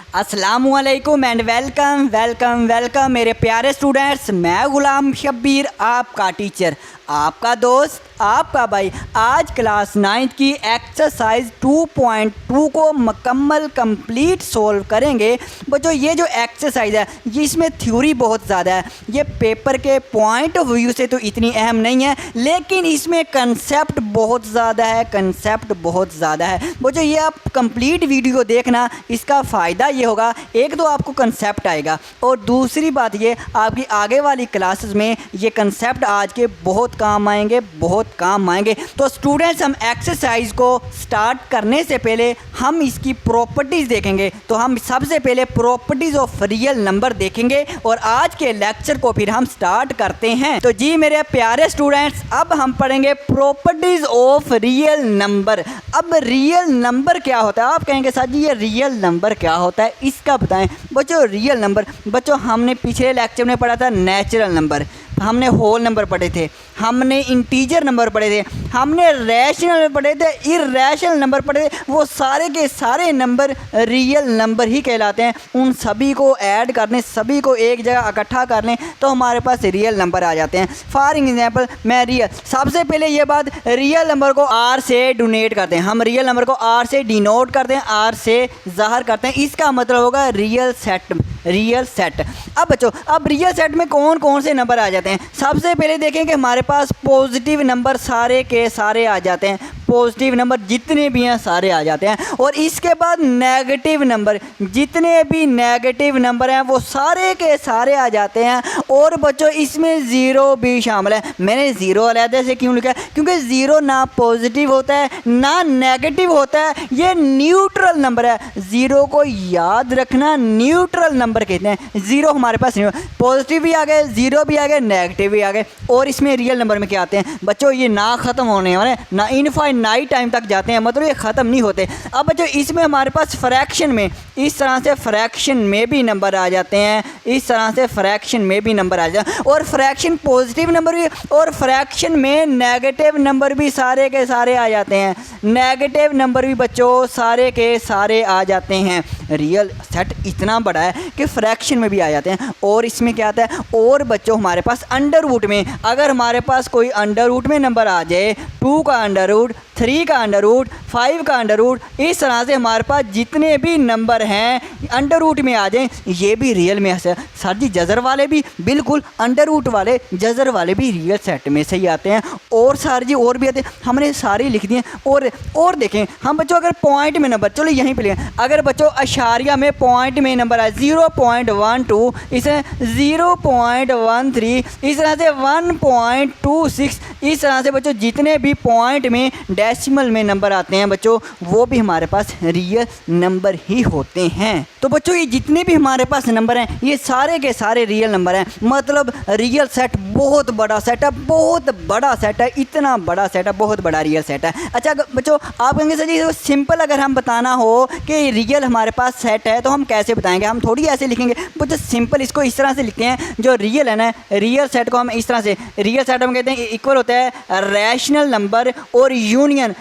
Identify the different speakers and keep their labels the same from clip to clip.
Speaker 1: अस्सलामुअलैकुम and welcome welcome welcome मेरे प्यारे स्टूडेंट्स। मैं गुलाम शब्बीर, आपका टीचर, आपका दोस्त, आपका भाई। आज क्लास 9 की एक्सरसाइज 2.2 को मुकम्मल कंप्लीट सोल्व करेंगे। बच्चों ये जो एक्सरसाइज है ये इसमें थ्योरी बहुत ज़्यादा है, ये पेपर के पॉइंट ऑफ व्यू से तो इतनी अहम नहीं है, लेकिन इसमें कंसेप्ट बहुत ज़्यादा है, कंसेप्ट बहुत ज़्यादा है। बच्चों ये आप कंप्लीट वीडियो देखना, इसका फ़ायदा ये होगा, एक तो आपको कंसेप्ट आएगा और दूसरी बात ये आपकी आगे वाली क्लासेस में ये कंसेप्ट आज के बहुत काम आएंगे, बहुत काम आएंगे। तो स्टूडेंट्स हम एक्सरसाइज को स्टार्ट करने से पहले हम इसकी प्रॉपर्टीज़ देखेंगे। तो हम सबसे पहले प्रॉपर्टीज़ ऑफ रियल नंबर देखेंगे और आज के लेक्चर को फिर हम स्टार्ट करते हैं। तो जी मेरे प्यारे स्टूडेंट्स, अब हम पढ़ेंगे प्रॉपर्टीज़ ऑफ रियल नंबर। अब रियल नंबर क्या होता है? आप कहेंगे सर जी ये रियल नंबर क्या होता है, इसका बताएं। बच्चों रियल नंबर, बच्चों हमने पिछले लेक्चर में पढ़ा था नेचुरल नंबर, हमने होल नंबर पढ़े थे, हमने इंटीजर नंबर पढ़े थे, हमने रैशनल पढ़े थे, इरैशनल नंबर पढ़े थे। वो सारे के सारे नंबर रियल नंबर ही कहलाते हैं। उन सभी को ऐड कर लें, सभी को एक जगह इकट्ठा कर लें तो हमारे पास रियल नंबर आ जाते हैं। फॉर एग्जांपल मैं रियल, सबसे पहले ये बात, रियल नंबर को आर से डोनेट करते हैं, हम रियल नंबर को आर से डिनोट करते हैं, आर से ज़ाहिर करते हैं। इसका मतलब होगा रियल सेट, रियल सेट। अब बच्चों अब रियल सेट में कौन कौन से नंबर आ जाते हैं? सबसे पहले देखें कि हमारे पास पॉजिटिव नंबर सारे के सारे आ जाते हैं, पॉजिटिव नंबर जितने भी हैं सारे आ जाते हैं। और इसके बाद नेगेटिव नंबर, जितने भी नेगेटिव नंबर हैं वो सारे के सारे आ जाते हैं। और बच्चों इसमें ज़ीरो भी शामिल है। मैंने ज़ीरो अलहदा से क्यों लिखा है? क्योंकि ज़ीरो ना पॉजिटिव होता है ना नेगेटिव होता है, ये न्यूट्रल नंबर है। ज़ीरो को याद रखना, न्यूट्रल नंबर कहते हैं। ज़ीरो हमारे पास पॉजिटिव भी आ गए, ज़ीरो भी आ गए, नेगेटिव भी आ गए। और इसमें रियल नंबर में क्या आते हैं बच्चों? ये ना ख़त्म होने वाले, ना इनफाइनाइट टाइम तक जाते हैं, मतलब ये ख़त्म नहीं होते। अब बच्चों इसमें हमारे पास फ्रैक्शन में, इस तरह से फ्रैक्शन में भी नंबर आ जाते हैं, इस तरह से फ्रैक्शन में भी नंबर आ जाते हैं। और फ्रैक्शन पॉजिटिव नंबर भी और फ्रैक्शन में नेगेटिव नंबर भी सारे के सारे आ जाते हैं, नेगेटिव नंबर भी बच्चों सारे के सारे आ जाते हैं। रियल सेट इतना बड़ा है कि फ्रैक्शन में भी आ जाते हैं। और इसमें क्या आता है? और बच्चों हमारे पास अंडर रूट में, अगर हमारे पास कोई अंडर रूट में नंबर आ जाए, 2 का अंडर रूट, 3 का अंडर रूट, 5 का अंडर रूट, इस तरह से हमारे पास जितने भी नंबर हैं अंडर रूट में आ जाएं, ये भी रियल में है। सर जी जज़र वाले भी, बिल्कुल अंडर रूट वाले, जज़र वाले भी रियल सेट में से ही आते हैं। और सर जी और भी आते हैं, हमने सारे लिख दिए। और देखें हम बच्चों अगर पॉइंट में नंबर, चलो यहीं पे लें, अगर बच्चों अशारिया में पॉइंट में नंबर आए 0.12, इसे 0.13, इस तरह से 1.26, इस तरह से बच्चों जितने भी पॉइंट में डेसिमल में नंबर आते हैं बच्चों वो भी हमारे पास रियल नंबर ही होते हैं। तो बच्चों ये जितने भी हमारे पास नंबर हैं ये सारे के सारे रियल नंबर हैं। मतलब रियल सेट बहुत बड़ा सेट है, बहुत बड़ा सेट है, इतना बड़ा सेट है, बहुत बड़ा रियल सेट है। अच्छा बच्चों आप कहेंगे सर जी सिंपल अगर हम बताना हो कि रियल हमारे पास सेट है तो हम कैसे बताएंगे? हम थोड़ी ऐसे लिखेंगे बच्चों, सिंपल इसको इस तरह से लिखते हैं। जो रियल है ना, रियल सेट को हम इस तरह से, रियल सेट हम कहते हैं इक्वल होता है रैशनल नंबर और यूनियन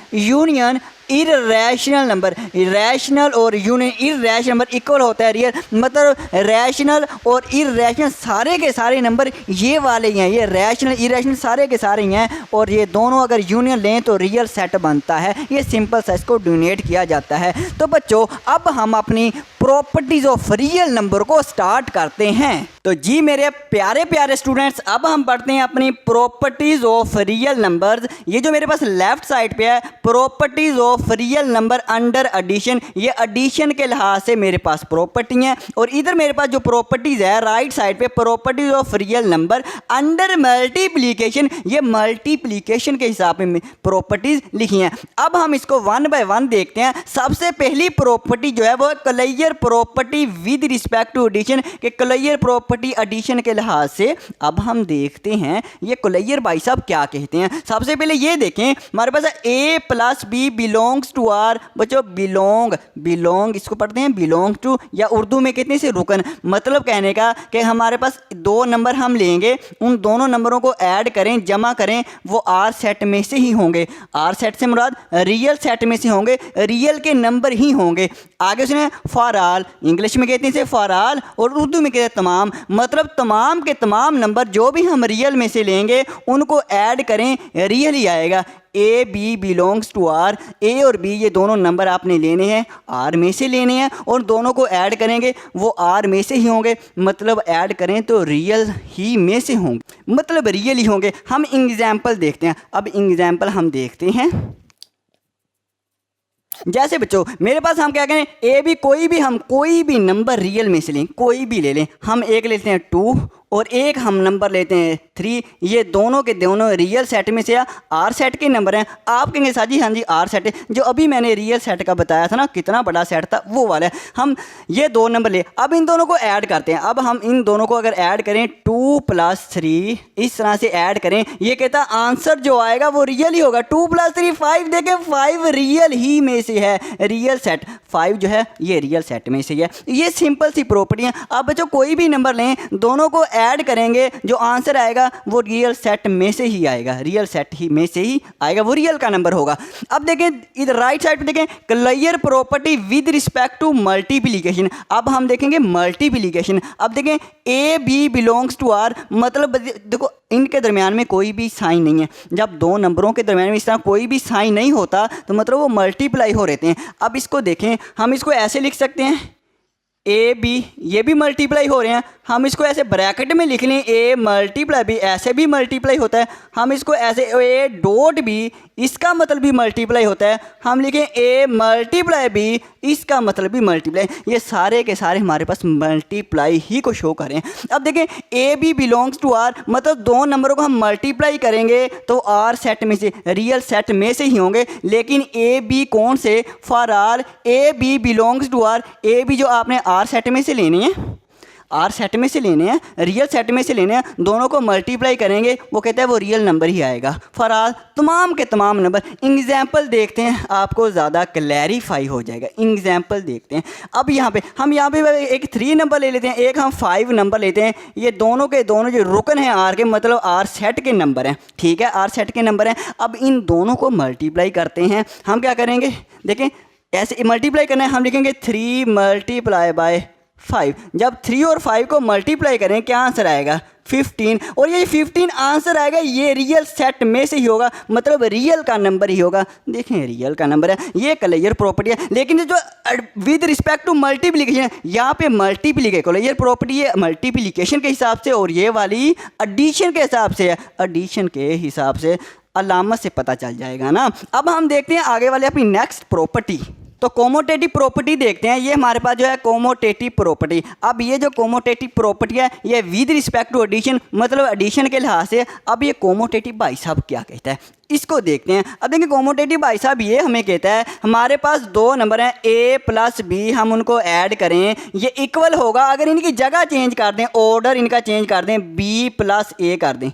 Speaker 1: इरैशनल नंबर। रैशनल और यूनियन इरैशनल नंबर इक्वल होता है रियल, मतलब रैशनल और इरैशनल सारे के सारे नंबर ये वाले ही हैं, ये रैशनल इरैशनल सारे के सारे ही हैं। और ये दोनों अगर यूनियन लें तो रियल सेट बनता है। ये सिंपल सा इसको डोनेट किया जाता है। तो बच्चों अब हम अपनी प्रॉपर्टीज़ ऑफ रियल नंबर को स्टार्ट करते हैं। तो जी मेरे प्यारे प्यारे स्टूडेंट्स, अब हम पढ़ते हैं अपनी प्रॉपर्टीज़ ऑफ रियल नंबर्स। ये जो मेरे पास लेफ्ट साइड पे है properties of real number under addition, ये एडिशन के लिहाज से मेरे पास प्रॉपर्टी हैं। और इधर मेरे पास जो प्रॉपर्टीज़ है राइट साइड पे properties of real number under multiplication, ये मल्टीप्लिकेशन के हिसाब में प्रॉपर्टीज़ लिखी हैं। अब हम इसको वन बाय वन देखते हैं। सबसे पहली प्रॉपर्टी जो है वो clear property with respect to addition, के क्लियर प्रॉपर्टी प्रॉपर्टी एडिशन के लिहाज से। अब हम देखते हैं ये कुलैयर भाई साहब क्या कहते हैं। सबसे पहले ये देखें, हमारे पास A plus B belongs to R. बच्चों बिलोंग इसको पढ़ते हैं बिलोंग टू, या उर्दू में कितने से रुकन। मतलब कहने का कि हमारे पास दो नंबर हम लेंगे, उन दोनों नंबरों को ऐड करें, जमा करें, वो आर सेट में से ही होंगे। आर सेट से मुराद रियल सेट में से होंगे, रियल के नंबर ही होंगे। आगे उसने फॉर ऑल, इंग्लिश में कहते हैं फॉर ऑल और उर्दू में कहते हैं तमाम। मतलब तमाम के तमाम नंबर जो भी हम रियल में से लेंगे उनको ऐड करें, रियल ही आएगा। A B belongs to R, A और बी ये दोनों नंबर आपने लेने हैं, आर में से लेने हैं और दोनों को ऐड करेंगे वो आर में से ही होंगे। मतलब ऐड करें तो रियल ही में से होंगे, मतलब रियल ही होंगे। हम एग्जाम्पल देखते हैं। अब एग्जाम्पल हम देखते हैं, जैसे बच्चों मेरे पास हम क्या करें, ए बी कोई भी नंबर रियल में से लें, कोई भी ले लें। हम एक लेते हैं 2 और एक हम नंबर लेते हैं 3। ये दोनों के दोनों रियल सेट में से आर सेट के नंबर हैं। आप कहेंगे साजी हाँ जी आर सेट है, जो अभी मैंने रियल सेट का बताया था ना, कितना बड़ा सेट था वो वाला है। हम ये दो नंबर ले, अब इन दोनों को ऐड करते हैं। अब हम इन दोनों को अगर ऐड करें 2 + 3 इस तरह से ऐड करें, ये कहता आंसर जो आएगा वो रियल ही होगा। 2 + 3 5, देखें 5 रियल ही में से है, रियल सेट 5 जो है ये रियल सेट में से है। ये सिंपल सी प्रॉपर्टी है। अब बच्चों कोई भी नंबर लें, दोनों को ऐड करेंगे, जो आंसर आएगा वो रियल सेट में से ही आएगा, रियल सेट ही में से ही आएगा, वो रियल का नंबर होगा। अब देखें इधर राइट साइड पे देखें clear property with respect to multiplication. अब हम देखेंगे मल्टीप्लिकेशन। अब देखें a B belongs to R, मतलब देखो इनके दरमियान में कोई भी साइन नहीं है। जब दो नंबरों के दरमियान में इस तरह कोई भी साइन नहीं होता तो मतलब वो मल्टीप्लाई हो रहते हैं। अब इसको देखें, हम इसको ऐसे लिख सकते हैं ए बी, ये भी मल्टीप्लाई हो रहे हैं। हम इसको ऐसे ब्रैकेट में लिख लें ए मल्टीप्लाई बी, ऐसे भी मल्टीप्लाई होता है। हम इसको ऐसे ए डॉट बी, इसका मतलब भी मल्टीप्लाई होता है। हम लिखें ए मल्टीप्लाई बी, इसका मतलब भी मल्टीप्लाई। ये सारे के सारे हमारे पास मल्टीप्लाई ही को शो करें। अब देखें a B belongs to R, मतलब दो नंबरों को हम मल्टीप्लाई करेंगे तो आर सेट में से, रियल सेट में से ही होंगे। लेकिन ए बी कौन से, for R A B belongs to R. A b जो आपने आर सेट में से लेनी है, आर सेट में से लेने हैं, रियल सेट में से लेने हैं, दोनों को मल्टीप्लाई करेंगे वो कहता है वो रियल नंबर ही आएगा। फॉर आल तमाम के तमाम नंबर। एग्जाम्पल देखते हैं, आपको ज़्यादा क्लैरिफाई हो जाएगा। एग्जाम्पल देखते हैं। अब यहाँ पे हम एक 3 नंबर ले लेते हैं, एक हम 5 नंबर लेते हैं। ये दोनों के दोनों जो रुकन हैं आर के, मतलब आर सेट के नंबर हैं, ठीक है, आर सेट के नंबर हैं। अब इन दोनों को मल्टीप्लाई करते हैं। हम क्या करेंगे, देखें ऐसे मल्टीप्लाई करना है। हम लिखेंगे 3 × 5। जब 3 और 5 को मल्टीप्लाई करें क्या आंसर आएगा, 15। और ये 15 आंसर आएगा, ये रियल सेट में से ही होगा, मतलब रियल का नंबर ही होगा। देखें रियल का नंबर है, ये क्लियर प्रॉपर्टी है। लेकिन जो विद रिस्पेक्ट टू मल्टीप्लिकेशन है, यहाँ पे मल्टीप्लिकेशन क्लियर प्रॉपर्टी है मल्टीप्लिकेशन के हिसाब से, और ये वाली एडिशन के हिसाब से है। एडिशन के हिसाब से अलामत से पता चल जाएगा ना। अब हम देखते हैं आगे वाले अपनी नेक्स्ट प्रॉपर्टी। तो कोमोटेटिव प्रॉपर्टी देखते हैं। ये हमारे पास जो है कोमोटेटिव प्रॉपर्टी। अब ये जो कोमोटेटिव प्रॉपर्टी है ये विद रिस्पेक्ट टू एडिशन, मतलब एडिशन के लिहाज से। अब ये कोमोटेटिव भाई साहब क्या कहता है, इसको देखते हैं। अब देखिए कोमोटेटिव भाई साहब ये हमें कहता है हमारे पास दो नंबर हैं a + b, हम उनको ऐड करें ये इक्वल होगा। अगर इनकी जगह चेंज कर दें, ऑर्डर इनका चेंज कर दें, b + a कर दें,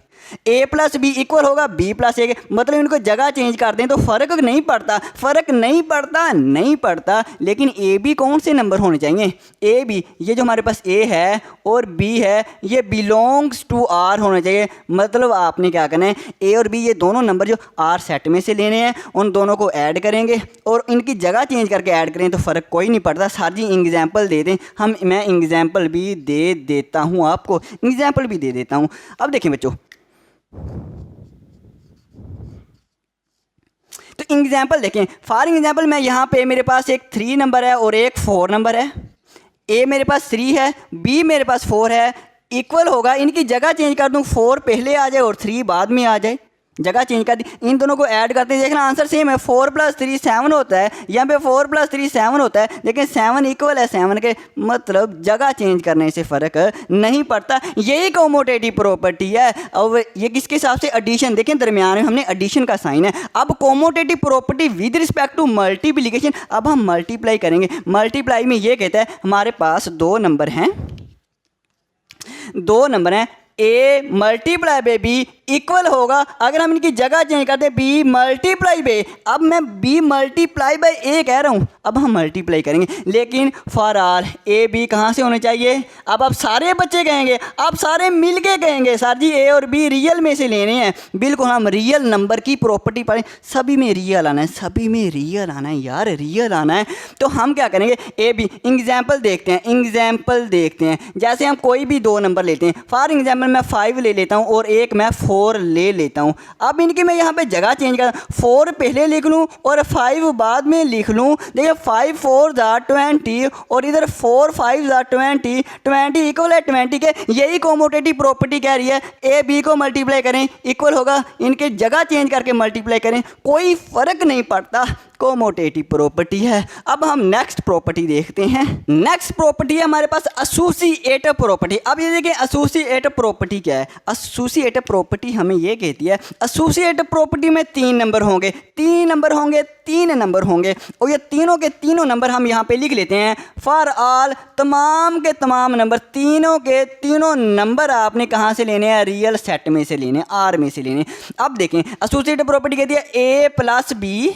Speaker 1: a + b इक्वल होगा b + a, मतलब इनको जगह चेंज कर दें तो फ़र्क नहीं पड़ता। फ़र्क नहीं पड़ता। लेकिन a b कौन से नंबर होने चाहिए, a b ये जो हमारे पास a है और b है ये बिलोंग्स टू r होना चाहिए। मतलब आपने क्या करना है, a और b ये दोनों नंबर जो आर सेट में से लेने हैं, उन दोनों को ऐड करेंगे और इनकी जगह चेंज करके ऐड करें तो फ़र्क कोई नहीं पड़ता। सर जी एग्जाम्पल दे दें, मैं एग्जाम्पल भी दे देता हूँ आपको, एग्जाम्पल भी दे देता हूँ। अब देखें बच्चों, तो एग्जाम्पल देखें। फॉर एग्जाम्पल मैं यहाँ पे मेरे पास एक 3 नंबर है और एक 4 नंबर है। a मेरे पास 3 है, b मेरे पास 4 है, इक्वल होगा। इनकी जगह चेंज कर दूँ, 4 पहले आ जाए और 3 बाद में आ जाए, जगह चेंज कर दी। इन दोनों को ऐड करते हैं, देखना आंसर सेम है। 4 + 3 7 होता है, यहाँ पे 4 + 3 7 होता है, लेकिन 7 इक्वल है 7 के, मतलब जगह चेंज करने से फ़र्क नहीं पड़ता। यही कोमोटेटिव प्रॉपर्टी है। और ये किसके हिसाब से, एडिशन। देखें दरमियान में हमने एडिशन का साइन है। अब commutative property with respect to multiplication. अब हम मल्टीप्लाई करेंगे। मल्टीप्लाई में ये कहता है हमारे पास दो नंबर हैं, दो नंबर हैं, A multiply by B equal होगा, अगर हम इनकी जगह चेंज करते हैं बी मल्टीप्लाई बाई, अब मैं बी मल्टीप्लाई बाई ए कह रहा हूँ, अब हम मल्टीप्लाई करेंगे, लेकिन फॉर आल ए बी कहाँ से होने चाहिए। अब आप सारे बच्चे कहेंगे, आप सारे मिल के कहेंगे सर जी ए और बी रियल में से लेने हैं। बिल्कुल, हम रियल नंबर की प्रॉपर्टी पढ़ें, सभी में रियल आना है, सभी में रियल आना है यार, रियल आना है। तो हम क्या करेंगे, ए बी एग्जाम्पल देखते हैं, एग्जाम्पल देखते हैं। जैसे हम कोई भी दो नंबर लेते हैं, फॉर एग्जाम्पल मैं 5 ले लेता हूँ और एक मैं 4 ले लेता हूँ। अब इनकी मैं यहाँ पे जगह चेंज कर, 4 पहले लिख लूँ और 5 बाद में लिख लूँ। देखिए 5 4 20 और इधर 4 5 20, 20 इक्वल है 20 के। यही कोमोटेटिव प्रॉपर्टी कह रही है, ए बी को मल्टीप्लाई करें इक्वल होगा, इनके जगह चेंज करके मल्टीप्लाई करें, कोई फर्क नहीं पड़ता, कोमोटेटिव प्रॉपर्टी है। अब हम नेक्स्ट प्रॉपर्टी देखते हैं। नेक्स्ट प्रॉपर्टी है हमारे पास एसोसिएटिव प्रॉपर्टी। अब ये देखिए एसोसिएटिव प्रॉपर्टी क्या है। एसोसिएटिव प्रॉपर्टी हमें ये कहती है, एसोसिएटिव प्रॉपर्टी में 3 नंबर होंगे, 3 नंबर होंगे, 3 नंबर होंगे, और ये तीनों के तीनों नंबर हम यहाँ पे लिख लेते हैं फॉर ऑल, तमाम के तमाम नंबर, तीनों के तीनों नंबर आपने कहाँ से लेने हैं, रियल सेट में से लेने, आर में से लेने। अब देखें एसोसिएटिव प्रॉपर्टी कहती है ए प्लस बी,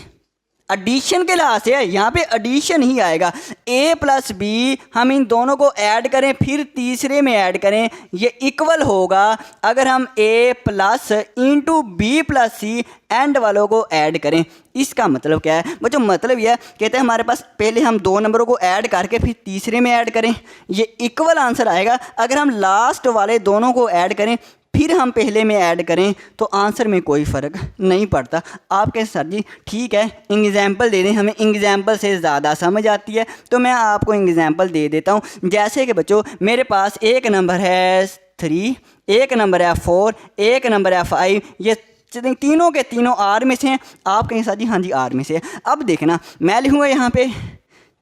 Speaker 1: एडिशन के लिहाज से है, यहाँ पे एडिशन ही आएगा, a प्लस बी, हम इन दोनों को ऐड करें फिर तीसरे में ऐड करें, ये इक्वल होगा अगर हम a plus into B plus C and वालों को ऐड करें। इसका मतलब क्या है बच्चों, मतलब यह कहते हैं हमारे पास पहले हम दो नंबरों को ऐड करके फिर तीसरे में ऐड करें, ये इक्वल आंसर आएगा। अगर हम लास्ट वाले दोनों को ऐड करें फिर हम पहले में ऐड करें तो आंसर में कोई फ़र्क नहीं पड़ता। आप कहें सर जी ठीक है एग्जाम्पल दे दें, हमें एग्जाम्पल से ज़्यादा समझ आती है, तो मैं आपको एग्जाम्पल दे देता हूँ। जैसे कि बच्चों मेरे पास एक नंबर है 3, एक नंबर है 4, एक नंबर है 5, ये तीनों के तीनों आर में से हैं। आप कहें सर जी हाँ जी आर में से है। अब देखना मैं लिखूँगा यहाँ पे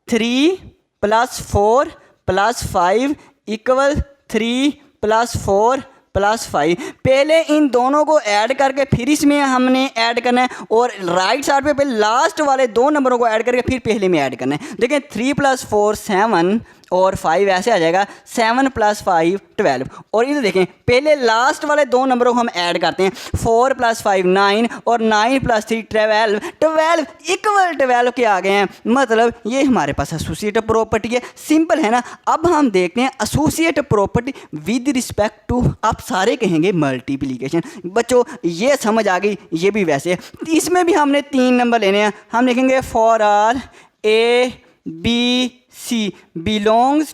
Speaker 1: 3 + 4 + 5 इक्वल 3 + 4 + 5। पहले इन दोनों को ऐड करके फिर इसमें हमने ऐड करना है, और राइट साइड पे पहले लास्ट वाले दो नंबरों को ऐड करके फिर पहले में ऐड करना है। देखें 3 + 4 7 और 5 ऐसे आ जाएगा, 7 + 5 12। और इधर देखें पहले लास्ट वाले दो नंबरों को हम ऐड करते हैं, 4 + 5 9 और 9 + 3 12, 12 इक्वल 12 के आ गए हैं। मतलब ये हमारे पास एसोसिएटिव प्रॉपर्टी है, सिंपल है ना। अब हम देखते हैं associative property with respect to, आप सारे कहेंगे मल्टीप्लिकेशन। बच्चों ये समझ आ गई, ये भी वैसे है। इसमें भी हमने 3 नंबर लेने हैं, हम लिखेंगे for R A B C belongs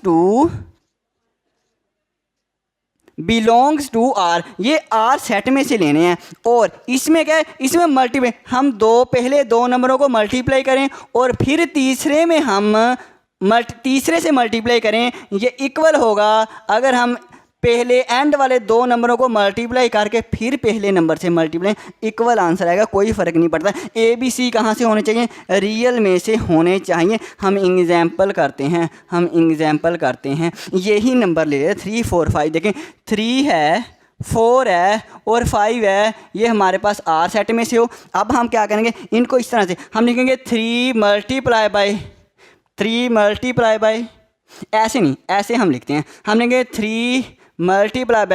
Speaker 1: to R, ये आर सेट में से लेने हैं। और इसमें क्या है, इसमें मल्टीप्लाई, हम पहले दो नंबरों को मल्टीप्लाई करें और फिर तीसरे में हम तीसरे से मल्टीप्लाई करें, ये इक्वल होगा अगर हम पहले एंड वाले दो नंबरों को मल्टीप्लाई करके फिर पहले नंबर से मल्टीप्लाई, इक्वल आंसर आएगा, कोई फ़र्क नहीं पड़ता। ए बी सी कहाँ से होने चाहिए, रियल में से होने चाहिए। हम एग्जाम्पल करते हैं, हम एग्जाम्पल करते हैं, यही नंबर ले रहे 3 4 5। देखें 3 है, 4 है और 5 है, ये हमारे पास आर सेट में से हो। अब हम क्या करेंगे, इनको इस तरह से हम लिखेंगे 3 मल्टीप्लाई बाई, ऐसे नहीं, ऐसे हम लिखते हैं, हम लिखेंगे 3 ×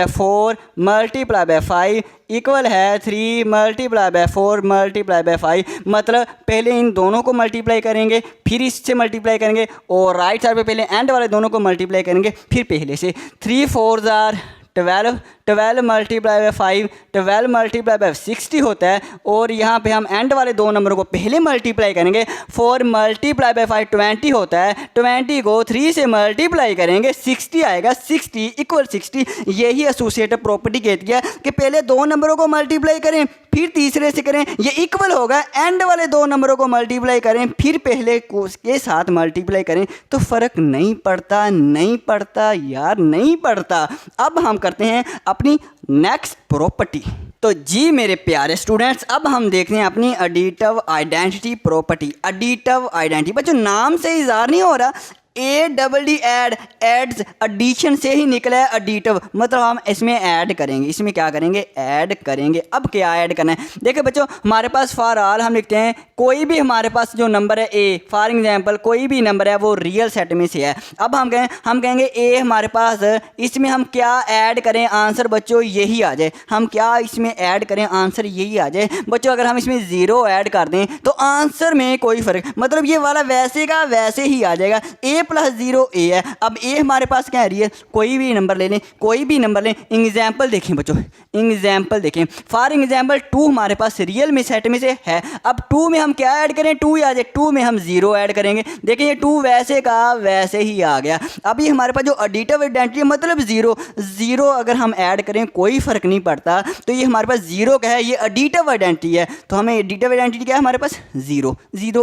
Speaker 1: 4 × 5 इक्वल है 3 × 4 × 5। मतलब पहले इन दोनों को मल्टीप्लाई करेंगे फिर इससे मल्टीप्लाई करेंगे, और राइट साइड पे पहले एंड वाले दोनों को मल्टीप्लाई करेंगे फिर पहले से। 3 4 12, 12 × 5, 12 × 60 होता है। और यहाँ पे हम एंड वाले दो नंबरों को पहले मल्टीप्लाई करेंगे, 4 × 5 20 होता है, 20 को 3 से मल्टीप्लाई करेंगे 60 आएगा, 60 = 60। यही एसोसिएटिव प्रॉपर्टी कहती है कि पहले दो नंबरों को मल्टीप्लाई करें फिर तीसरे से करें, ये इक्वल होगा एंड वाले दो नंबरों को मल्टीप्लाई करें फिर पहले के साथ मल्टीप्लाई करें, तो फ़र्क नहीं पड़ता, नहीं पड़ता यार, नहीं पड़ता। अब हम करते हैं अपनी नेक्स्ट प्रॉपर्टी। तो जी मेरे प्यारे स्टूडेंट्स, अब हम देखते हैं अपनी additive identity property. Additive identity बच्चों नाम से इज़हार नहीं हो रहा, ए डबल डी एड्स एडिशन से ही निकला है एडिटिव, मतलब हम इसमें ऐड करेंगे, इसमें क्या करेंगे, ऐड करेंगे। अब क्या ऐड करना है, देखिए बच्चों हमारे पास फॉर ऑल हम लिखते हैं कोई भी हमारे पास जो नंबर है ए, फॉर एग्जांपल कोई भी नंबर है वो रियल सेट में से है। अब हम कहेंगे ए हमारे पास, इसमें हम क्या ऐड करें, आंसर बच्चों यही आ जाए। हम क्या इसमें ऐड करें, आंसर यही आ जाए बच्चों। अगर हम इसमें 0 ऐड कर दें तो आंसर में कोई फर्क, मतलब ये वाला वैसे का वैसे ही आ जाएगा। a + 0 a है। अब a हमारे पास क्या है, रियल, कोई भी नंबर ले लें, कोई भी नंबर लें। एग्जाम्पल देखें बच्चों, एग्जाम्पल देखें, फॉर एग्जाम्पल 2 हमारे पास रियल में सेट में से है। अब 2 में हम क्या ऐड करें, 2 आ जाए, 2 में हम 0 ऐड करेंगे। देखिए ये 2 वैसे का वैसे ही आ गया। अब ये हमारे पास जो एडिटिव आइडेंटिटी है, मतलब 0 अगर हम ऐड करें कोई फर्क नहीं पड़ता, तो ये हमारे पास 0 का है, ये एडिटिव आइडेंटिटी है। तो हमें एडिटिव आइडेंटिटी क्या है हमारे पास, 0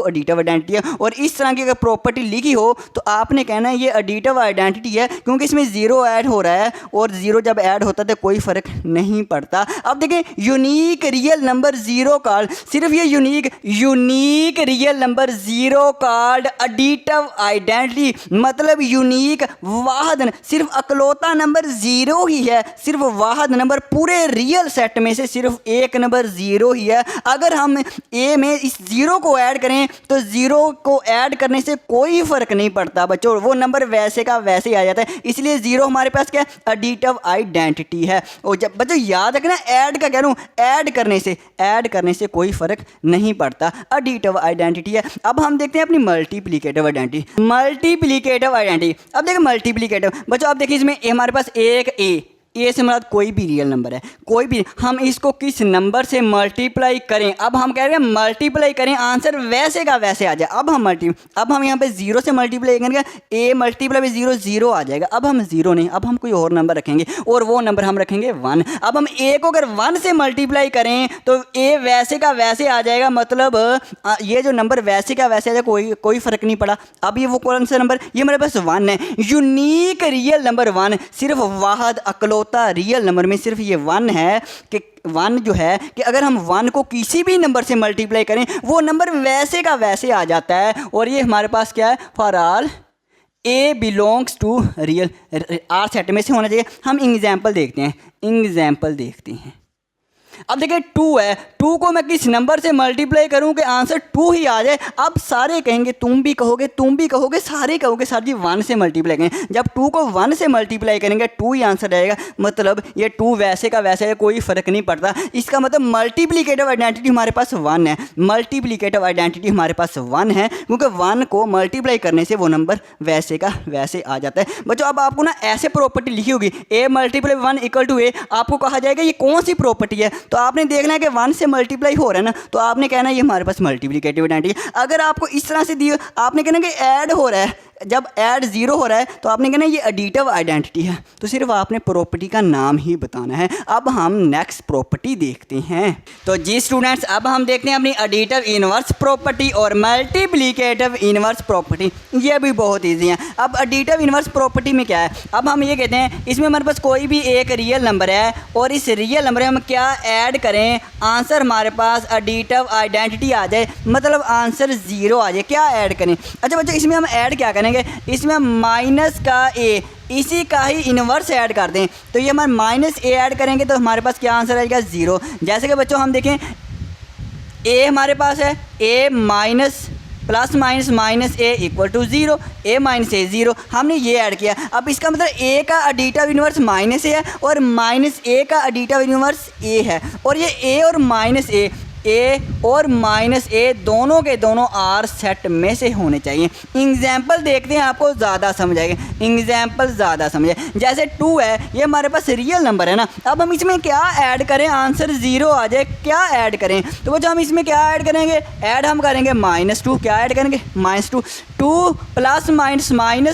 Speaker 1: एडिटिव आइडेंटिटी है। और इस तरह की अगर प्रॉपर्टी लिखी हो तो आपने कहना है ये एडिटिव आइडेंटिटी है, क्योंकि इसमें 0 ऐड हो रहा है और 0 जब ऐड होता है तो कोई फर्क नहीं पड़ता। अब देखिए यूनिक रियल नंबर 0 कॉल्ड, सिर्फ ये unique real number 0 called additive identity, मतलब यूनिक वाहिद, सिर्फ अकलौता नंबर 0 ही है, सिर्फ वाहिद नंबर पूरे रियल सेट में से सिर्फ एक नंबर 0 ही है। अगर हम ए में इस 0 को ऐड करें तो 0 को ऐड करने से कोई फर्क नहीं पड़ता बच्चों, वो नंबर वैसे का वैसे ही आ जाता है। इसलिए 0 हमारे पास क्या है, एडिटिव आइडेंटिटी है। और जब बच्चों याद रखना, ऐड का कह रहा हूँ, ऐड करने से कोई फर्क नहीं पड़ता, एडिटिव आइडेंटिटी है। अब हम देखते हैं अपनी मल्टीप्लिकेटिव आइडेंटिटी। अब देखिए मल्टीप्लिकेटिव बच्चों, अब देखिए इसमें हमारे पास एक ए से मतलब कोई भी रियल नंबर है, कोई भी, हम इसको किस नंबर से मल्टीप्लाई करें। अब हम कह रहे हैं मल्टीप्लाई करें, आंसर वैसे का वैसे आ जाए। अब हम यहाँ पे 0 से मल्टीप्लाई करेंगे, a मल्टीप्लाई बाई 0 आ जाएगा। अब हम 0 नहीं, अब हम कोई और नंबर रखेंगे और वो नंबर हम रखेंगे 1। अब हम a को अगर 1 से मल्टीप्लाई करें तो a वैसे का वैसे आ जाएगा, मतलब ये जो नंबर वैसे का वैसे आ जाएगा, कोई फर्क नहीं पड़ा। अब ये वो कौन सा नंबर, ये हमारे पास 1 है, यूनिक रियल नंबर 1, सिर्फ वाहिद अकलौता रियल नंबर में सिर्फ ये 1 है कि 1 जो है कि अगर हम 1 को किसी भी नंबर से मल्टीप्लाई करें वो नंबर वैसे का वैसे आ जाता है। और ये हमारे पास क्या है, for all A belongs to real, R set में से होना चाहिए। हम एग्जाम्पल देखते हैं। अब देखिए 2 है, 2 को मैं किस नंबर से मल्टीप्लाई करूं कि आंसर 2 ही आ जाए। अब सारे कहेंगे, तुम भी कहोगे, सारे कहोगे सर जी 1 से मल्टीप्लाई करें। जब 2 को 1 से मल्टीप्लाई करेंगे 2 ही आंसर आएगा, मतलब ये 2 वैसे का वैसे है, कोई फर्क नहीं पड़ता। इसका मतलब मल्टीप्लिकेटिव आइडेंटिटी हमारे पास 1 है, क्योंकि 1 को मल्टीप्लाई करने से वो नंबर वैसे का वैसे आ जाता है। बच्चों अब आपको ना ऐसे प्रॉपर्टी लिखी होगी, a multiply 1 equal to a, आपको कहा जाएगा ये कौन सी प्रॉपर्टी है, तो आपने देखना है कि 1 से मल्टीप्लाई हो रहा है ना, तो आपने कहना है ये हमारे पास मल्टीप्लिकेटिव आइडेंटिटी है। अगर आपको इस तरह से दी, आपने कहना कि ऐड हो रहा है, जब ऐड 0 हो रहा है तो आपने कहना ये एडिटिव आइडेंटिटी है, तो सिर्फ आपने प्रॉपर्टी का नाम ही बताना है। अब हम नेक्स्ट प्रॉपर्टी देखते हैं। तो जी स्टूडेंट्स, अब हम देखते हैं अपनी एडिटिव इनवर्स प्रॉपर्टी और मल्टीप्लिकेटिव इनवर्स प्रॉपर्टी। ये भी बहुत ईजी है। अब एडिटिव इनवर्स प्रॉपर्टी में क्या है, अब हम ये कहते हैं इसमें हमारे पास कोई भी एक रियल नंबर है और इस रियल नंबर में हम क्या ऐड करें, आंसर हमारे पास एडिटिव आइडेंटिटी आ जाए, मतलब आंसर 0 आ जाए। क्या ऐड करें, अच्छा बच्चों इसमें हम ऐड क्या करेंगे, इसमें माइनस का a, इसी का ही इन्वर्स ऐड कर दें, तो ये हमारे -a ऐड करेंगे तो हमारे पास क्या आंसर आएगा, 0। जैसे कि बच्चों हम देखें a हमारे पास है, a minus plus minus minus a equal to 0, a minus a 0, हमने ये ऐड किया। अब इसका मतलब a का एडिटिव इन्वर्स माइनस a है और माइनस a का एडिटिव इन्वर्स a है, और ये a और माइनस a दोनों के दोनों आर सेट में से होने चाहिए। एग्जाम्पल देखते हैं, आपको ज़्यादा समझ आएगा, जैसे 2 है, ये हमारे पास रियल नंबर है ना। अब हम इसमें क्या ऐड करें, आंसर 0 आ जाए, क्या ऐड करें, तो बच्चों हम इसमें क्या ऐड करेंगे, ऐड हम करेंगे -2, क्या ऐड करेंगे -2, 2 प्लस माइनस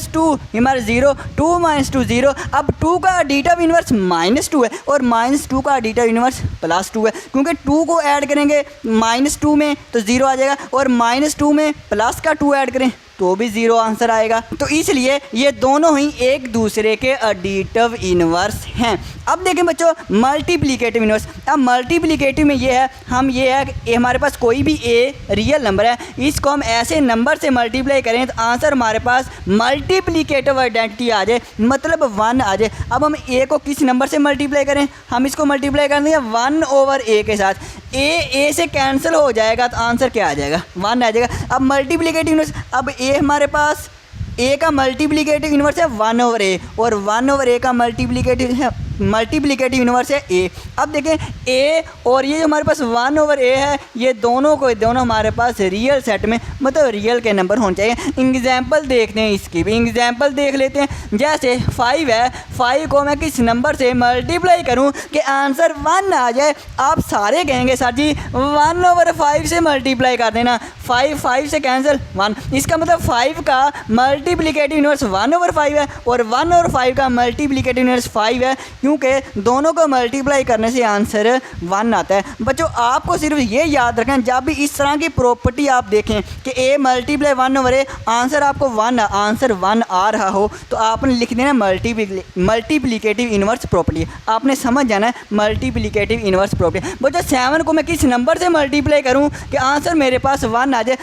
Speaker 1: 2 हमारे 0, 2 - 2 0। अब 2 का एडिटिव इन्वर्स -2 है और -2 का एडिटिव इन्वर्स +2 है, क्योंकि 2 को ऐड करेंगे -2 में तो 0 आ जाएगा और -2 में प्लस का 2 ऐड करें तो भी 0 आंसर आएगा। तो इसलिए ये दोनों ही एक दूसरे के एडिटिव इन्वर्स हैं। अब देखें बच्चों मल्टीप्लिकेटिव इन्वर्स। अब मल्टीप्लिकेटिव में ये है, हम ये है कि हमारे पास कोई भी ए रियल नंबर है, इसको हम ऐसे नंबर से मल्टीप्लाई करें तो आंसर हमारे पास मल्टीप्लिकेटिव आइडेंटिटी आ जाए, मतलब 1 आ जाए। अब हम ए को किस नंबर से मल्टीप्लाई करें, हम इसको मल्टीप्लाई कर देंगे 1/a के साथ। ए से कैंसिल हो जाएगा तो आंसर क्या आ जाएगा, 1 आ जाएगा। अब मल्टीप्लिकेटिव इन्वर्स, अब ए हमारे पास ए का मल्टीप्लिकेटिव इन्वर्स है 1/a और 1/a का मल्टीप्लिकेटिव इन्वर्स है ए। अब देखें ए और ये जो हमारे पास 1/a है, ये दोनों हमारे पास रियल सेट में, मतलब रियल के नंबर होने चाहिए। एग्जाम्पल देखते हैं, इसकी भी एग्जाम्पल देख लेते हैं। जैसे 5 है, 5 को मैं किस नंबर से मल्टीप्लाई करूं कि आंसर 1 आ जाए। आप सारे कहेंगे सर जी 1/5 से मल्टीप्लाई कर देना, 5 से कैंसिल 1, इसका मतलब 5 का मल्टीप्लिकेटिव इन्वर्स 1/5 है और 1/5 का मल्टीप्लिकेटिव इन्वर्स 5 है, क्योंकि दोनों को मल्टीप्लाई करने से आंसर 1 आता है। बच्चों आपको सिर्फ ये याद रखें, जब भी इस तरह की प्रॉपर्टी आप देखें कि a मल्टीप्लाई 1/a, आंसर आपको 1 आ रहा हो, तो आपने लिख देना मल्टीप्लिकेटिव इन्वर्स प्रॉपर्टी। आपने समझ जाना है मल्टीप्लिकेटिव इन्वर्स प्रॉपर्टी। बच्चों 7 को मैं किस नंबर से मल्टीप्लाई करूँ कि आंसर मेरे पास 1 आ जाए,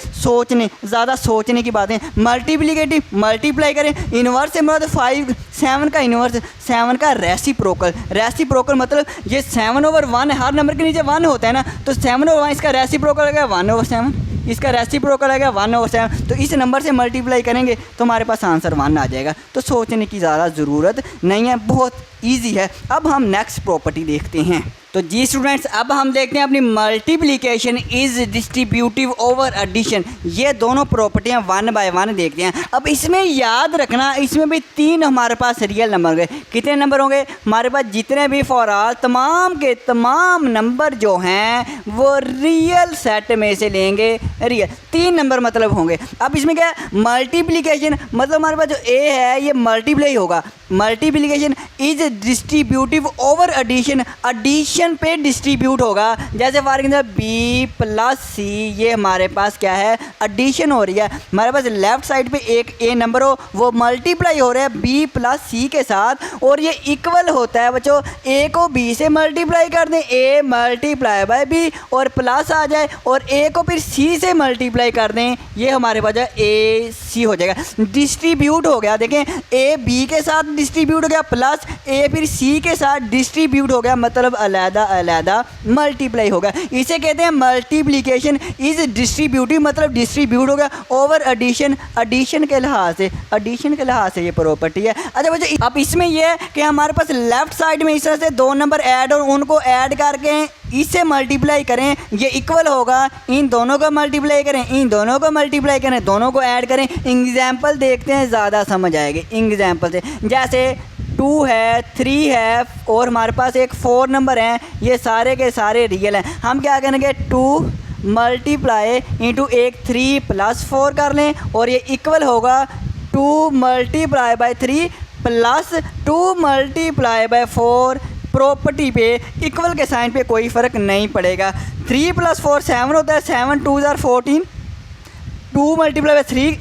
Speaker 1: ज़्यादा सोचने की बातें। मल्टीप्लिकेटिव मल्टीप्लाई करें, इन्वर्स से मतलब 7 का इन्वर्स, 7 का रेसिप्रोकल मतलब ये 7/1 है, हर नंबर के नीचे 1 होता है ना, तो 7/1 इसका रेसिप्रोकल आ गया 1/7, इसका रेसिप्रोकल आ गया 1/7। तो इस नंबर से मल्टीप्लाई करेंगे तो हमारे पास आंसर 1 आ जाएगा। तो सोचने की ज़्यादा ज़रूरत नहीं है, बहुत ईजी है। अब हम नेक्स्ट प्रॉपर्टी देखते हैं। तो जी स्टूडेंट्स, अब हम देखते हैं अपनी multiplication is distributive over addition. ये दोनों प्रॉपर्टियाँ 1 बाय 1 देखते हैं। अब इसमें याद रखना, इसमें भी 3 हमारे पास रियल नंबर होंगे। कितने नंबर होंगे हमारे पास, जितने भी फॉर ऑल तमाम के तमाम नंबर जो हैं वो रियल सेट में से लेंगे रियल, 3 नंबर मतलब होंगे। अब इसमें क्या है, मल्टीप्लिकेशन मतलब हमारे पास जो ए है ये मल्टीप्लाई होगा। Multiplication is distributive over addition, addition पे डिस्ट्रीब्यूट होगा। जैसे for example B plus C, ये हमारे पास क्या है, एडिशन हो रही है। हमारे पास लेफ्ट साइड पे एक ए नंबर हो, वो मल्टीप्लाई हो रहा है बी प्लस सी के साथ, और ये इक्वल होता है बच्चों, ए को बी से मल्टीप्लाई कर दें, ए मल्टीप्लाई बाय बी और प्लस आ जाए, और ए को फिर सी से मल्टीप्लाई कर दें, ये हमारे पास ए सी हो जाएगा। डिस्ट्रीब्यूट हो गया, देखें ए बी के साथ डिस्ट्रीब्यूट हो गया, प्लस ए फिर सी के साथ डिस्ट्रीब्यूट हो गया, मतलब अलग-अलग मल्टीप्लाई होगा। इसे कहते हैं मल्टीप्लिकेशन इज डिस्ट्रीब्यूटिव, मतलब डिस्ट्रीब्यूट हो गया ओवर एडिशन, एडिशन के लिहाज से ये प्रॉपर्टी है। अच्छा बच्चों, अब इसमें यह है कि हमारे पास लेफ्ट साइड में इस तरह से 2 नंबर ऐड और उनको ऐड करके इससे मल्टीप्लाई करें, ये इक्वल होगा, इन दोनों को मल्टीप्लाई करें, इन दोनों को मल्टीप्लाई करें, दोनों को ऐड करें। एग्जाम्पल देखते हैं, ज़्यादा समझ आएगी एग्जाम्पल से। जैसे 2 है, 3 है और हमारे पास एक 4 नंबर हैं, ये सारे के सारे रियल हैं। हम क्या करेंगे, 2 मल्टीप्लाई इंटू एक 3 + 4 कर लें, और ये इक्वल होगा 2 multiply by 3 plus 2 multiply by 4। Property पे इक्वल के साइन पे कोई फ़र्क नहीं पड़ेगा। 3 + 4 7 होता है, 7 2 = 14, 2 मल्टीप्लाई बाय 3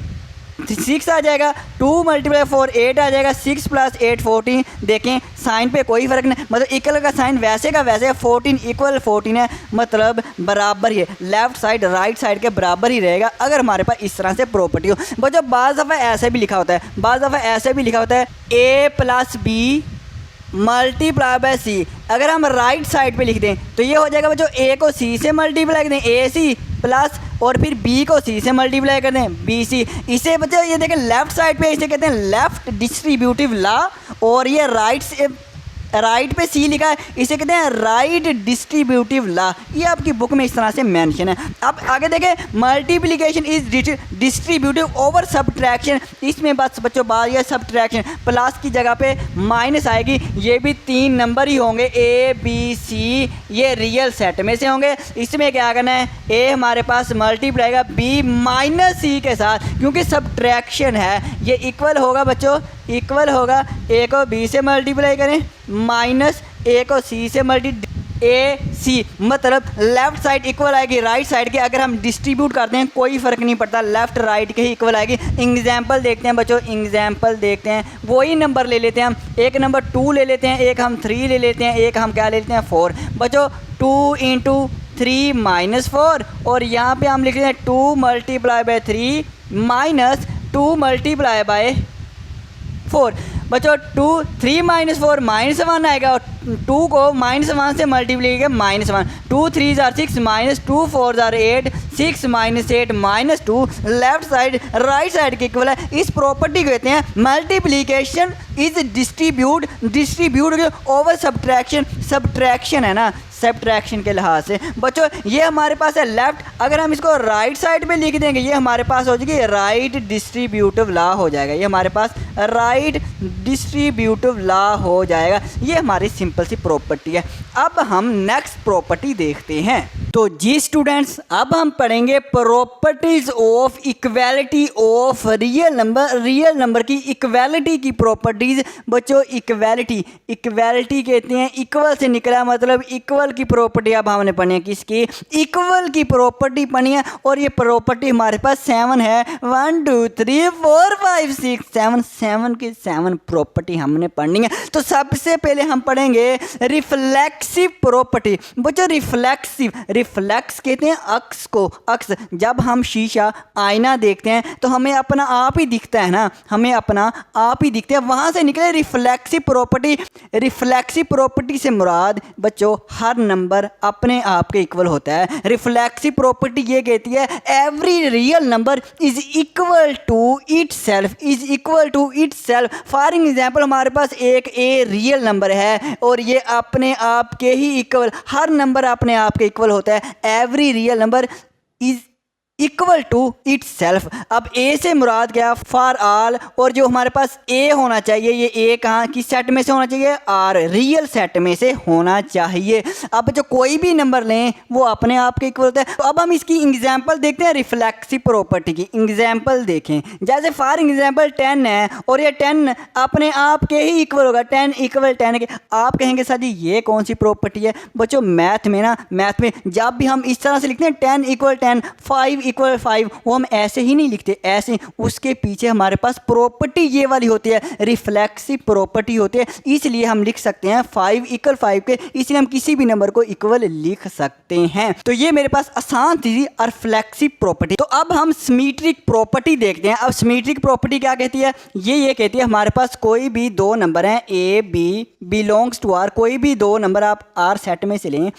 Speaker 1: 6 आ जाएगा, 2 मल्टीप्लाई 4 8 आ जाएगा, 6 + 8 14। देखें साइन पे कोई फ़र्क नहीं, मतलब इक्वल का साइन वैसे का वैसे है, 14 = 14 है, मतलब बराबर ही है, लेफ़्ट साइड राइट साइड के बराबर ही रहेगा अगर हमारे पास इस तरह से प्रॉपर्टी हो। बच्चों बाज़ दफ़ा ऐसे भी लिखा होता है, a + b मल्टीप्लाई बाय सी। अगर हम राइट साइड पे लिख दें तो ये हो जाएगा बच्चों, ए को सी से मल्टीप्लाई कर दें, ए सी प्लस, और फिर बी को सी से मल्टीप्लाई कर दें, बी सी। इसे बच्चों ये देखें लेफ्ट साइड पे इसे कहते हैं लेफ्ट डिस्ट्रीब्यूटिव लॉ, और ये राइट पे सी लिखा है, इसे कहते हैं राइट डिस्ट्रीब्यूटिव लॉ। ये आपकी बुक में इस तरह से मेंशन है। अब आगे देखें, multiplication is distributive over subtraction. इसमें बस बच्चों बात यह सब्ट्रैक्शन, प्लस की जगह पे माइनस आएगी। ये भी 3 नंबर ही होंगे, ए बी सी, ये रियल सेट में से होंगे। इसमें क्या करना है, ए हमारे पास मल्टीप्लाई का बी माइनस सी के साथ, क्योंकि सब्ट्रैक्शन है, ये इक्वल होगा बच्चों, इक्वल होगा, ए को बी से मल्टीप्लाई करें माइनस ए को सी से ए सी, मतलब लेफ्ट साइड इक्वल आएगी राइट साइड के। अगर हम डिस्ट्रीब्यूट करते हैं कोई फ़र्क नहीं पड़ता, लेफ्ट राइट के ही इक्वल आएगी। एग्जाम्पल देखते हैं बच्चों, एग्जाम्पल देखते हैं। वही नंबर ले लेते हैं हम, एक नंबर 2 ले लेते हैं, एक हम 3 ले लेते हैं, एक हम क्या ले लेते हैं 4। बच्चों 2 इंटू 3 माइनस 4, और यहाँ पे हम लिख लेते हैं 2 multiply by 3 minus 2 multiply by 4। बच्चों 3 माइनस 4 -1 आएगा, और 2 को -1 से मल्टीप्लाई किया -1। 2 3 jar 6 minus 2 4 jar 8, 6 minus 8 minus 2, left side right side के इक्वल है। इस प्रॉपर्टी को कहते हैं multiplication is distribute over subtraction. Subtraction है ना, सब्ट्रैक्शन के लिहाज से। बच्चों ये हमारे पास है लेफ्ट, अगर हम इसको राइट साइड पे लिख देंगे ये हमारे पास हो जाएगी राइट डिस्ट्रीब्यूटिव लॉ हो जाएगा। ये हमारे पास राइट डिस्ट्रीब्यूटिव लॉ हो जाएगा। ये हमारी सिंपल सी प्रॉपर्टी है। अब हम नेक्स्ट प्रॉपर्टी देखते हैं। तो जी स्टूडेंट्स, अब हम पढ़ेंगे properties of equality of real number. Real number की इक्वालिटी की प्रॉपर्टीज। बच्चों इक्वालिटी कहते हैं, इक्वल से निकला मतलब इक्वल की प्रॉपर्टी अब हमने पढ़ी है। किसकी? इक्वल की प्रॉपर्टी पढ़ी है, और ये प्रॉपर्टी हमारे पास 7 है। 1 2 3 4 5 6 7 7 की 7 प्रॉपर्टी हमने पढ़नी है। तो सबसे पहले हम पढ़ेंगे रिफ्लेक्सिव प्रॉपर्टी। बच्चों रिफ्लेक्स कहते हैं अक्स को। अक्स, जब हम शीशा आईना देखते हैं तो हमें अपना आप ही दिखता है ना, हमें अपना आप ही दिखते हैं, वहां से निकले रिफ्लेक्सिव प्रॉपर्टी। रिफ्लेक्सिव प्रॉपर्टी से मुराद बच्चों हर नंबर अपने आप के इक्वल होता है। रिफ्लेक्सिव प्रॉपर्टी ये कहती है every real number is equal to itself. For example हमारे पास एक ए रियल नंबर है और ये अपने आप के ही इक्वल, हर नंबर अपने आप के इक्वल होता है। Every real number is equal to itself. अब ए से मुराद क्या? फॉर ऑल, और जो हमारे पास ए होना चाहिए, ये ए कहाँ की सेट में से होना चाहिए? आर रियल सेट में से होना चाहिए। अब जो कोई भी नंबर लें वो अपने आप के इक्वल होता है। तो अब हम इसकी एग्जांपल देखते हैं रिफ्लेक्सिव प्रॉपर्टी की। एग्जांपल देखें, जैसे फॉर एग्जांपल 10 है और ये 10 अपने आप के ही इक्वल होगा। 10 इक्वल 10 के। आप कहेंगे सर जी ये कौन सी प्रॉपर्टी है? बच्चों मैथ में जब भी हम इस तरह से लिखते हैं 10 इक्वल 10, 5 इक्वल 5, वो हम ऐसे ही नहीं लिखते, ऐसे उसके पीछे हमारे पास प्रॉपर्टी ये वाली होती है, रिफ्लेक्सिव प्रॉपर्टी होती है। इसलिए हम लिख सकते हैं 5 इक्वल 5 के, इसलिए हम किसी भी नंबर को इक्वल लिख सकते हैं। तो ये मेरे पास आसान थी रिफ्लेक्सिव प्रॉपर्टी। तो अब हम सिमेट्रिक प्रॉपर्टी देखते हैं। अब सिमेट्रिक प्रॉपर्टी क्या कहती है? ये कहती है हमारे पास कोई भी दो नंबर हैं, A B belongs to R, कोई भी दो नंबर आप आर सेट में से लें,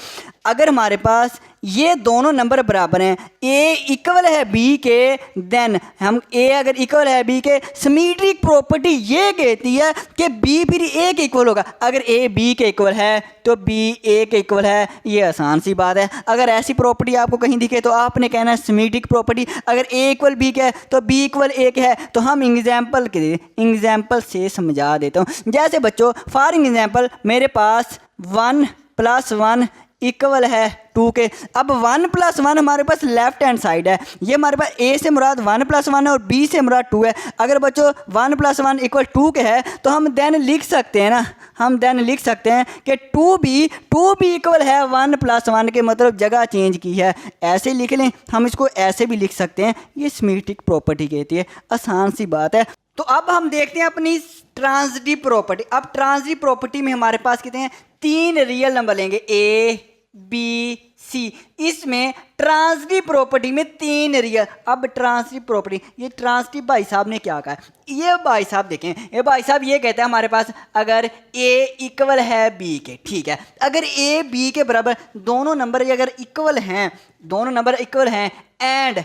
Speaker 1: अगर हमारे पास ये दोनों नंबर बराबर हैं, ए इक्वल है बी के, देन हम ए अगर इक्वल है बी के, सिमेट्रिक प्रॉपर्टी ये कहती है कि बी फिर ए के इक्वल होगा। अगर ए बी के इक्वल है तो बी ए के इक्वल है। ये आसान सी बात है। अगर ऐसी प्रॉपर्टी आपको कहीं दिखे तो आपने कहना है सिमेट्रिक प्रॉपर्टी। अगर ए इक्वल बी के है तो बी इक्वल ए के है। तो हम एग्जाम्पल से समझा देता हूँ। जैसे बच्चों फॉर एग्जाम्पल मेरे पास 1 + 1 इक्वल है 2 के। अब 1 + 1 हमारे पास लेफ्ट हैंड साइड है। ये हमारे पास ए से मुराद 1 + 1 है और बी से मुराद 2 है। अगर बच्चों 1 + 1 इक्वल 2 के है तो हम देन लिख सकते हैं ना, हम देन लिख सकते हैं कि 2b इक्वल है 1 + 1 के, मतलब जगह चेंज की है। ऐसे लिख लें, हम इसको ऐसे भी लिख सकते हैं। ये सिमेट्रिक प्रॉपर्टी कहती है। आसान सी बात है। तो अब हम देखते हैं अपनी ट्रांजिटिव प्रॉपर्टी। अब ट्रांजिटिव प्रॉपर्टी में हमारे पास कहते हैं 3 रियल नंबर लेंगे ए बी सी। इसमें ट्रांजिटिव प्रॉपर्टी में 3 रियल। अब ट्रांजिटिव प्रॉपर्टी, ये ट्रांजिटिव भाई साहब ने क्या कहा? ये भाई साहब देखें, ये भाई साहब ये कहते हैं हमारे पास अगर ए इक्वल है बी के, ठीक है, अगर ए बी के बराबर दोनों नंबर अगर इक्वल हैं, दोनों नंबर इक्वल हैं एंड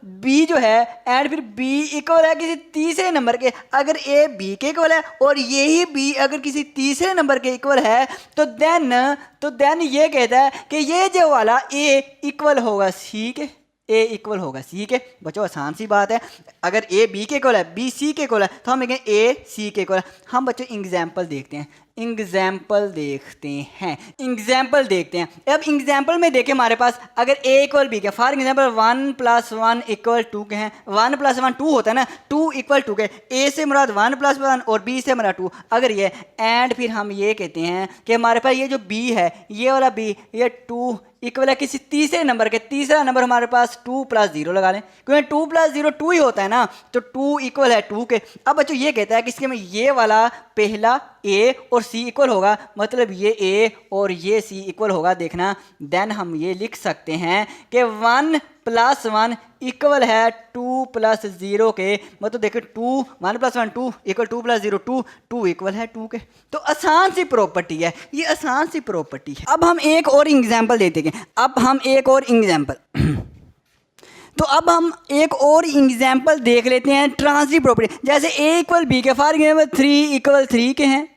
Speaker 1: बी जो है, एंड फिर बी इक्वल है किसी तीसरे नंबर के। अगर ए बी के इक्वल है और यही बी अगर किसी तीसरे नंबर के इक्वल है तो देन ये कहता है कि ये जो वाला ए इक्वल होगा सी के, ए इक्वल होगा सी के। बच्चों आसान सी बात है, अगर ए बी के इक्वल है, बी सी के इक्वल है, तो हम लिखेंगे ए सी के इक्वल है। हम बच्चों एग्जाम्पल देखते हैं, एग्जाम्पल देखते हैं। अब एग्जाम्पल में देखें हमारे पास अगर ए इक्वल बी के, फॉर एग्जाम्पल 1 + 1 = 2 के हैं, 1 + 1 2 होता है ना, 2 = 2 के, ए से मुराद 1 + 1 और बी से मुराद 2, अगर ये एंड फिर हम ये कहते हैं कि हमारे पास ये जो बी है, ये वाला बी, ये 2 इक्वल है किसी तीसरे नंबर के, तीसरा नंबर हमारे पास 2 + 0 लगा लें, क्योंकि 2 + 0 2 ही होता है ना, तो 2 इक्वल है 2 के। अब बच्चों ये कहता है कि इसके में ये वाला पहला ए और सी इक्वल होगा, मतलब ये ए और ये सी इक्वल होगा, देखना। देन हम ये लिख सकते हैं कि 1 + 1 इक्वल है 2 + 0 के, मतलब देखिए 1 + 1 2 = 2 + 0 2, 2 इक्वल है 2 के। तो आसान सी प्रॉपर्टी है ये, आसान सी प्रॉपर्टी है। अब हम एक और एग्जाम्पल देते हैं, तो अब हम एक और एग्जाम्पल देख लेते हैं ट्रांजिटिव प्रॉपर्टी। जैसे ए इक्वल बी के, फॉर एग्जाम्पल 3 = 3 के हैं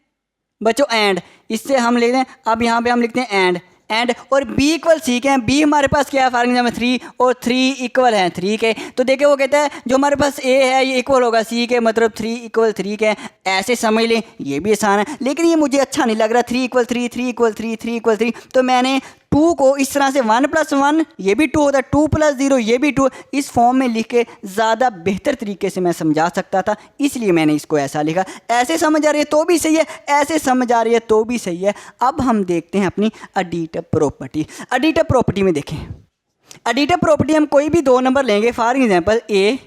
Speaker 1: बच्चों, एंड इससे हम लेते हैं, अब यहाँ पे हम लिखते हैं एंड और b इक्वल सी के हैं, b हमारे पास क्या है, फॉर एग्जाम्पल 3 और 3 इक्वल है 3 के। तो देखिए वो कहता है जो हमारे पास a है ये इक्वल होगा c के, मतलब 3 = 3 के। ऐसे समझ लें, ये भी आसान है, लेकिन ये मुझे अच्छा नहीं लग रहा, 3 = 3 3 = 3 3 = 3, तो मैंने 2 को इस तरह से 1 + 1 ये भी 2 होता है, 2 + 0 ये भी 2, इस फॉर्म में लिख के ज़्यादा बेहतर तरीके से मैं समझा सकता था, इसलिए मैंने इसको ऐसा लिखा। ऐसे समझ आ रही है तो भी सही है, ऐसे समझ आ रही है तो भी सही है। अब हम देखते हैं अपनी एडिटिव प्रॉपर्टी। एडिटिव प्रॉपर्टी में देखें, एडिटिव प्रॉपर्टी हम कोई भी 2 नंबर लेंगे, फॉर एग्जाम्पल ए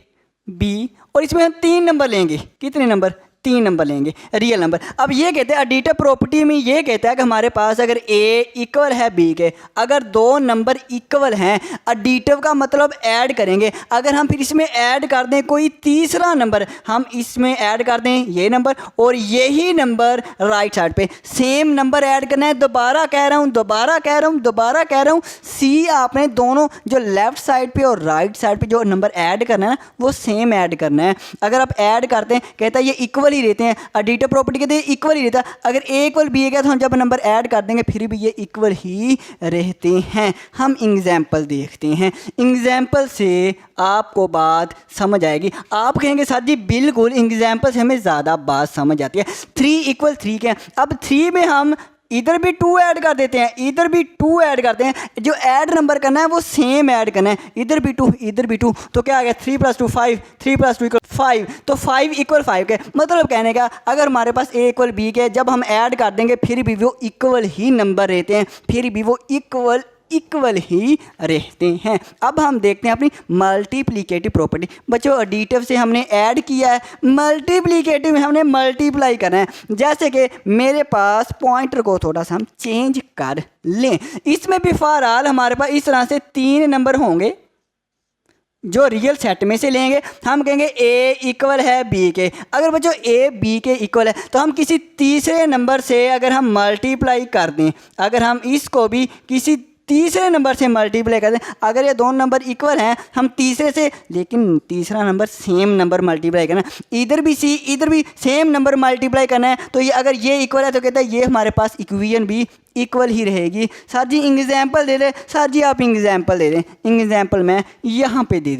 Speaker 1: बी, और इसमें हम 3 नंबर लेंगे। कितने नंबर? 3 नंबर लेंगे, रियल नंबर। अब ये कहते हैं एडिटिव प्रॉपर्टी में ये कहता है कि हमारे पास अगर a इक्वल है b के, अगर 2 नंबर इक्वल हैं, एडिटिव का मतलब ऐड करेंगे। अगर हम फिर इसमें ऐड कर दें कोई तीसरा नंबर, हम इसमें ऐड कर दें ये नंबर और यही नंबर राइट साइड पे, सेम नंबर ऐड करना है। दोबारा कह रहा हूँ, सी आपने दोनों जो लेफ्ट साइड पे और राइट साइड पे जो नंबर ऐड करना है वो सेम ऐड करना है। अगर आप ऐड करते हैं, कहता है ये इक्वल ही रहते हैं, एडिटिव प्रॉपर्टी कहते हैं इक्वल ही रहता है। अगर a = b है तो हम जब नंबर ऐड कर देंगे फिर भी ये इक्वल ही रहते हैं। हम एग्जाम्पल देखते हैं, एग्जाम्पल से आपको बात समझ आएगी। आप कहेंगे सर जी बिल्कुल एग्जाम्पल से हमें ज़्यादा बात समझ आती है। 3 = 3 के, अब 3 में हम इधर भी 2 ऐड कर देते हैं, जो ऐड नंबर करना है वो सेम ऐड करना है, इधर भी 2, तो क्या आ गया 3 + 2 5, 3 + 2 = 5, तो 5 = 5 के। मतलब कहने का अगर हमारे पास a = b के, जब हम ऐड कर देंगे फिर भी वो इक्वल ही नंबर रहते हैं, फिर भी वो इक्वल ही रहते हैं। अब हम देखते हैं अपनी मल्टीप्लिकेटिव प्रॉपर्टी। बच्चों एडिटिव से हमने ऐड किया है, मल्टीप्लिकेटिव में हमने मल्टीप्लाई करना है। जैसे कि मेरे पास पॉइंटर को थोड़ा सा हम चेंज कर लें, इसमें भी फॉर ऑल हमारे पास इस तरह से 3 नंबर होंगे जो रियल सेट में से लेंगे। हम कहेंगे a इक्वल है b के, अगर बच्चों a b के इक्वल है तो हम किसी तीसरे नंबर से अगर हम मल्टीप्लाई कर दें, अगर हम इसको भी किसी तीसरे नंबर से मल्टीप्लाई कर दें, अगर ये 2 नंबर इक्वल हैं हम तीसरे से, लेकिन तीसरा नंबर सेम नंबर मल्टीप्लाई करना, इधर भी सी इधर भी सेम नंबर मल्टीप्लाई करना है, तो ये अगर ये इक्वल है तो कहता है ये हमारे पास इक्वेशन भी इक्वल ही रहेगी। सर जी एग्जाम्पल दे दें, सर जी आप एग्जाम्पल दे दें। एग्जाम्पल मैं यहाँ पे दे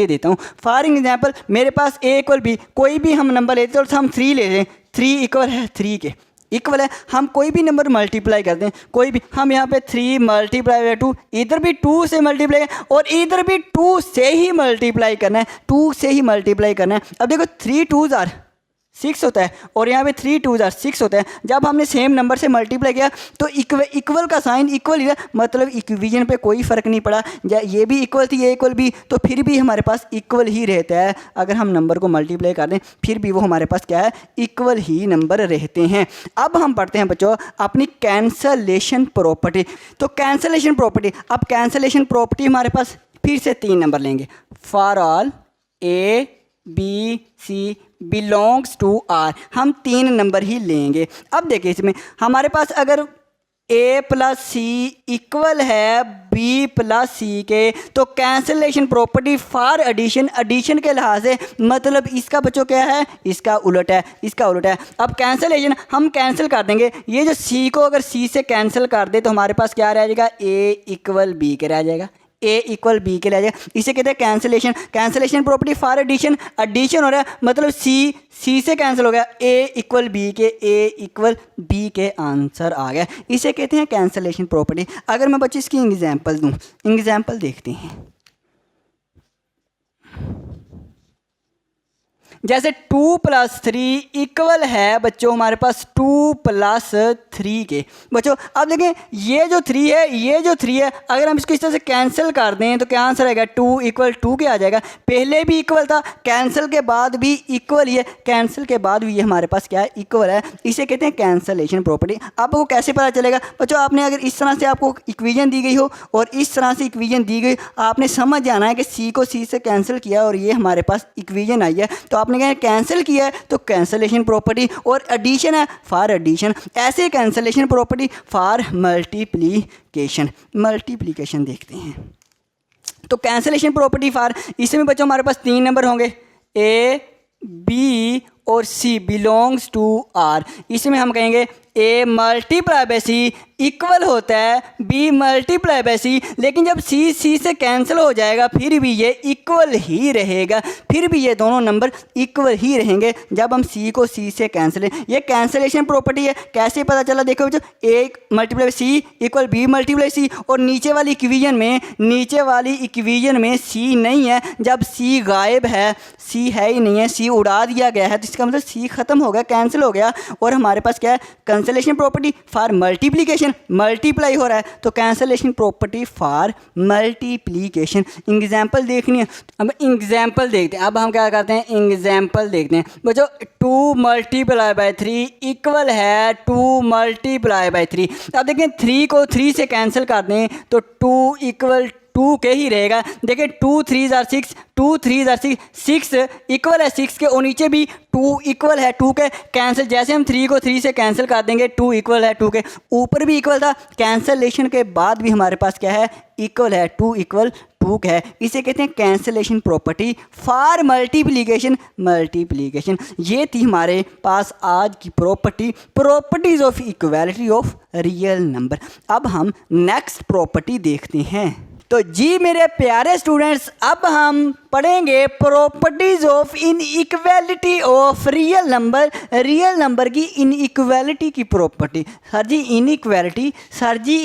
Speaker 1: देता हूँ, फॉर एग्जाम्पल मेरे पास a = b, कोई भी हम नंबर लेते हैं और हम 3 ले लें, 3 इक्वल है 3 के, इक्वल है। हम कोई भी नंबर मल्टीप्लाई कर दें, कोई भी, हम यहाँ पे 3 × 2, इधर भी 2 से मल्टीप्लाई और इधर भी 2 से ही मल्टीप्लाई करना है, अब देखो 3 × 2 = 6 होता है और यहाँ पे 3 × 2 = 6 होता है। जब हमने सेम नंबर से मल्टीप्लाई किया तो इक्वल का साइन इक्वल ही है, मतलब इक्वेशन पे कोई फ़र्क नहीं पड़ा। ये भी इक्वल थी, ये इक्वल भी, तो फिर भी हमारे पास इक्वल ही रहता है। अगर हम नंबर को मल्टीप्लाई कर दें फिर भी वो हमारे पास क्या है, इक्वल ही नंबर रहते हैं। अब हम पढ़ते हैं बच्चों अपनी कैंसलेशन प्रॉपर्टी। तो कैंसलेशन प्रॉपर्टी हमारे पास फिर से 3 नंबर लेंगे, for all a b c belongs to r, हम 3 नंबर ही लेंगे। अब देखिए इसमें हमारे पास अगर a + c इक्वल है b + c के, तो कैंसलेशन प्रॉपर्टी फॉर एडिशन के लिहाज से, मतलब इसका बच्चों क्या है, इसका उलट है। अब कैंसलेशन हम कैंसिल कर देंगे, ये जो c को अगर c से कैंसिल कर दे तो हमारे पास क्या रह जाएगा, a = b के रह जाएगा, ए इक्वल बी के ले जाएगा। इसे कहते हैं cancellation. Cancellation property for addition, addition हो रहा है मतलब सी से कैंसिल हो गया, ए इक्वल बी के, ए इक्वल बी के आंसर आ गया। इसे कहते हैं कैंसिलेशन प्रॉपर्टी। अगर मैं बच्चे इसकी एग्जांपल दूं, एग्जांपल देखते हैं। जैसे 2 + 3 इक्वल है बच्चों हमारे पास 2 + 3 के। बच्चों अब देखें ये जो 3 है, ये जो 3 है, अगर हम इसको इस तरह से कैंसिल कर दें तो क्या आंसर आएगा? 2 = 2 के आ जाएगा। पहले भी इक्वल था, कैंसिल के बाद भी इक्वल ही है, कैंसिल के बाद भी ये हमारे पास क्या है? इक्वल है। इसे कहते हैं कैंसलेशन प्रॉपर्टी। आपको कैसे पता चलेगा? बच्चों आपने अगर इस तरह से आपको इक्वेशन दी गई हो और इस तरह से इक्वेशन दी गई, आपने समझ जाना है कि सी को सी से कैंसिल किया और ये हमारे पास इक्वेशन आई है, तो आपने क्या कैंसिल किया है तो कैंसलेशन प्रॉपर्टी, और एडिशन है फॉर एडिशन। ऐसे cancellation property for multiplication. Multiplication देखते हैं तो कैंसलेशन प्रॉपर्टी फॉर, इसमें बच्चों हमारे पास 3 नंबर होंगे, ए बी और सी बिलोंग्स टू आर। इसमें हम कहेंगे ए मल्टीप्लाई बाय सी इक्वल होता है बी मल्टीप्लाई बाय सी, लेकिन जब सी से कैंसिल हो जाएगा फिर भी ये इक्वल ही रहेगा, फिर भी ये दोनों नंबर इक्वल ही रहेंगे जब हम सी को सी से कैंसिल। ये कैंसलेशन प्रॉपर्टी है। कैसे पता चला? देखो बच्चों, A multiply by C equal B multiply C, और नीचे वाली इक्वेशन में सी नहीं है। जब सी गायब है, सी है ही नहीं है, सी उड़ा दिया गया है, तो इसका मतलब सी खत्म हो गया, कैंसिल हो गया, और हमारे पास क्या है? Cancellation property for multiplication. Multiply हो रहा है तो cancellation property for multiplication. Example देखनी है, अब एग्जाम्पल देखते हैं। अब हम क्या करते हैं? एग्जाम्पल देखते हैं बच्चों। 2 × 3 इक्वल है 2 × 3। अब देखें 3 को 3 से कैंसिल कर दें तो 2 = 2 के ही रहेगा। देखिए 2 3 = 6, 2 3 = 6, 6 इक्वल है 6 के, और नीचे भी 2 इक्वल है 2 के। कैंसिल, जैसे हम 3 को 3 से कैंसिल कर देंगे 2 इक्वल है 2 के, ऊपर भी इक्वल था, कैंसलेशन के बाद भी हमारे पास क्या है? इक्वल है, 2 = 2 का है। इसे कहते हैं cancellation property for multiplication. Multiplication ये थी हमारे पास आज की properties of equality of real number. अब हम नेक्स्ट प्रॉपर्टी देखते हैं। तो जी मेरे प्यारे स्टूडेंट्स, अब हम पढ़ेंगे properties of inequality of real number. Real number की इनइक्वालिटी की प्रॉपर्टी। सर जी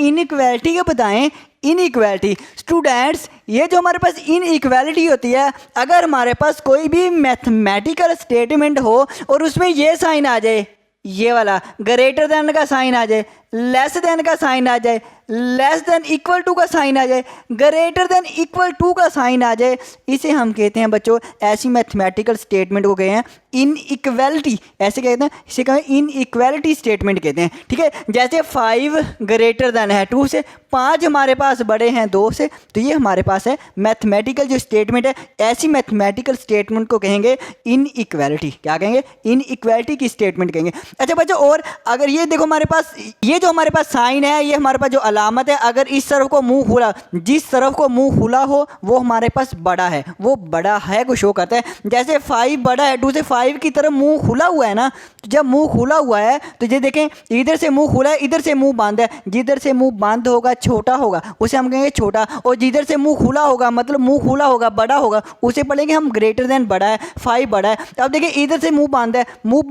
Speaker 1: इनइक्वालिटी क्या बताएं? इनइक्वालिटी स्टूडेंट्स, ये जो हमारे पास इनइक्वालिटी होती है, अगर हमारे पास कोई भी मैथमेटिकल स्टेटमेंट हो और उसमें ये साइन आ जाए, ये वाला ग्रेटर देन का साइन आ जाए, लेस देन का साइन आ जाए, लेस देन इक्वल टू का साइन आ जाए, ग्रेटर देन इक्वल टू का साइन आ जाए, इसे हम कहते हैं बच्चों, ऐसी मैथमेटिकल स्टेटमेंट को कहते हैं इनइक्वालिटी। ऐसे कहते हैं, इसे कहते हैं इनइक्वालिटी स्टेटमेंट कहते हैं। ठीक है, जैसे 5 ग्रेटर देन है 2 से, 5 हमारे पास बड़े हैं 2 से, तो ये हमारे पास है मैथमेटिकल जो स्टेटमेंट है, ऐसी मैथमेटिकल स्टेटमेंट को कहेंगे इनइक्वालिटी। क्या कहेंगे? इनइक्वालिटी की स्टेटमेंट कहेंगे। अच्छा बच्चों, और अगर ये देखो हमारे पास ये जो हमारे पास साइन है, ये हमारे पास जो अलामत है, अगर इस तरफ को मुंह खुला, जिस तरफ को मुंह खुला हो वो हमारे पास बड़ा है, वो बड़ा है को शो करता है। जैसे 5 बड़ा है 2 से, 5 की तरफ मुंह खुला हुआ है ना, तो जब मुंह खुला हुआ है तो ये देखें, इधर से मुंह खुला है, इधर से मुंह बंद है, जिधर से मुंह बंद होगा छोटा होगा उसे हम कहेंगे छोटा, और जिधर से मुंह खुला होगा मतलब मुंह खुला होगा बड़ा होगा उसे पढ़ेंगे हम ग्रेटर देन बड़ा है, 5 बड़ा है। अब देखिए इधर से मुंह बंद है, मुंह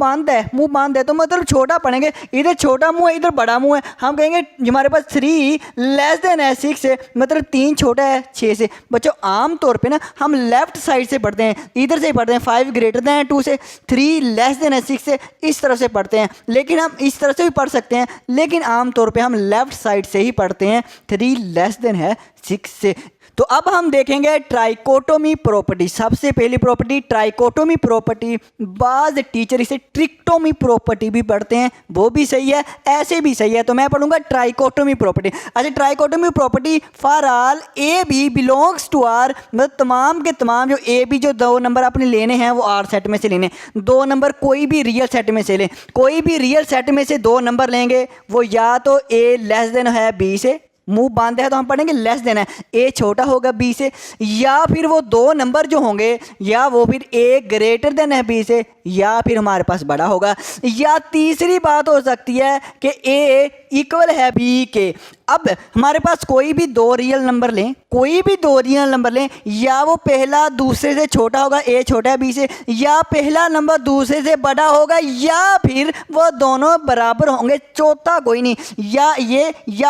Speaker 1: बंद है तो मतलब छोटा पढ़ेंगे, इधर छोटा मुंह है इधर बड़ा मुंह है, हम कहेंगे हमारे पास 3 लेस देन है 6 से, मतलब 3 छोटा है 6 से। बच्चों आम तौर पे ना हम लेफ्ट साइड से पढ़ते हैं, इधर से पढ़ते हैं 5 ग्रेटर देन है 2 से, 3 लेस देन है 6 से, इस तरफ से पढ़ते हैं। लेकिन हम इस तरह से भी पढ़ सकते हैं, लेकिन आम तौर पे हम लेफ्ट साइड से ही पढ़ते हैं, 3 लेस देन है 6 से। तो अब हम देखेंगे ट्राइकोटोमी प्रॉपर्टी। सबसे पहली प्रॉपर्टी ट्राइकोटोमी प्रॉपर्टी, बाज टीचर इसे ट्रिक्टोमी प्रॉपर्टी भी पढ़ते हैं, वो भी सही है, ऐसे भी सही है, तो मैं पढ़ूंगा ट्राइकोटोमी प्रॉपर्टी। अच्छा, trichotomy property for all A B belongs to R, मतलब तमाम के तमाम जो ए बी जो 2 नंबर आपने लेने हैं वो आर सेट में से लेने, 2 नंबर कोई भी रियल सेट में से लें, कोई भी रियल सेट में से 2 नंबर लेंगे, वो या तो ए लेस देन है बी से, मुंह बांधे है तो हम पढ़ेंगे लेस देन है, ए छोटा होगा बी से, या फिर वो 2 नंबर जो होंगे या वो फिर ए ग्रेटर देन है बी से, या फिर हमारे पास बड़ा होगा, या तीसरी बात हो सकती है कि ए इक्वल है बी के। अब हमारे पास कोई भी दो रियल नंबर लें, कोई भी दो रियल नंबर लें, या वो पहला दूसरे से छोटा होगा, ए छोटा है बी से, या पहला नंबर दूसरे से बड़ा होगा, या फिर वो दोनों बराबर होंगे, चौथा कोई नहीं। या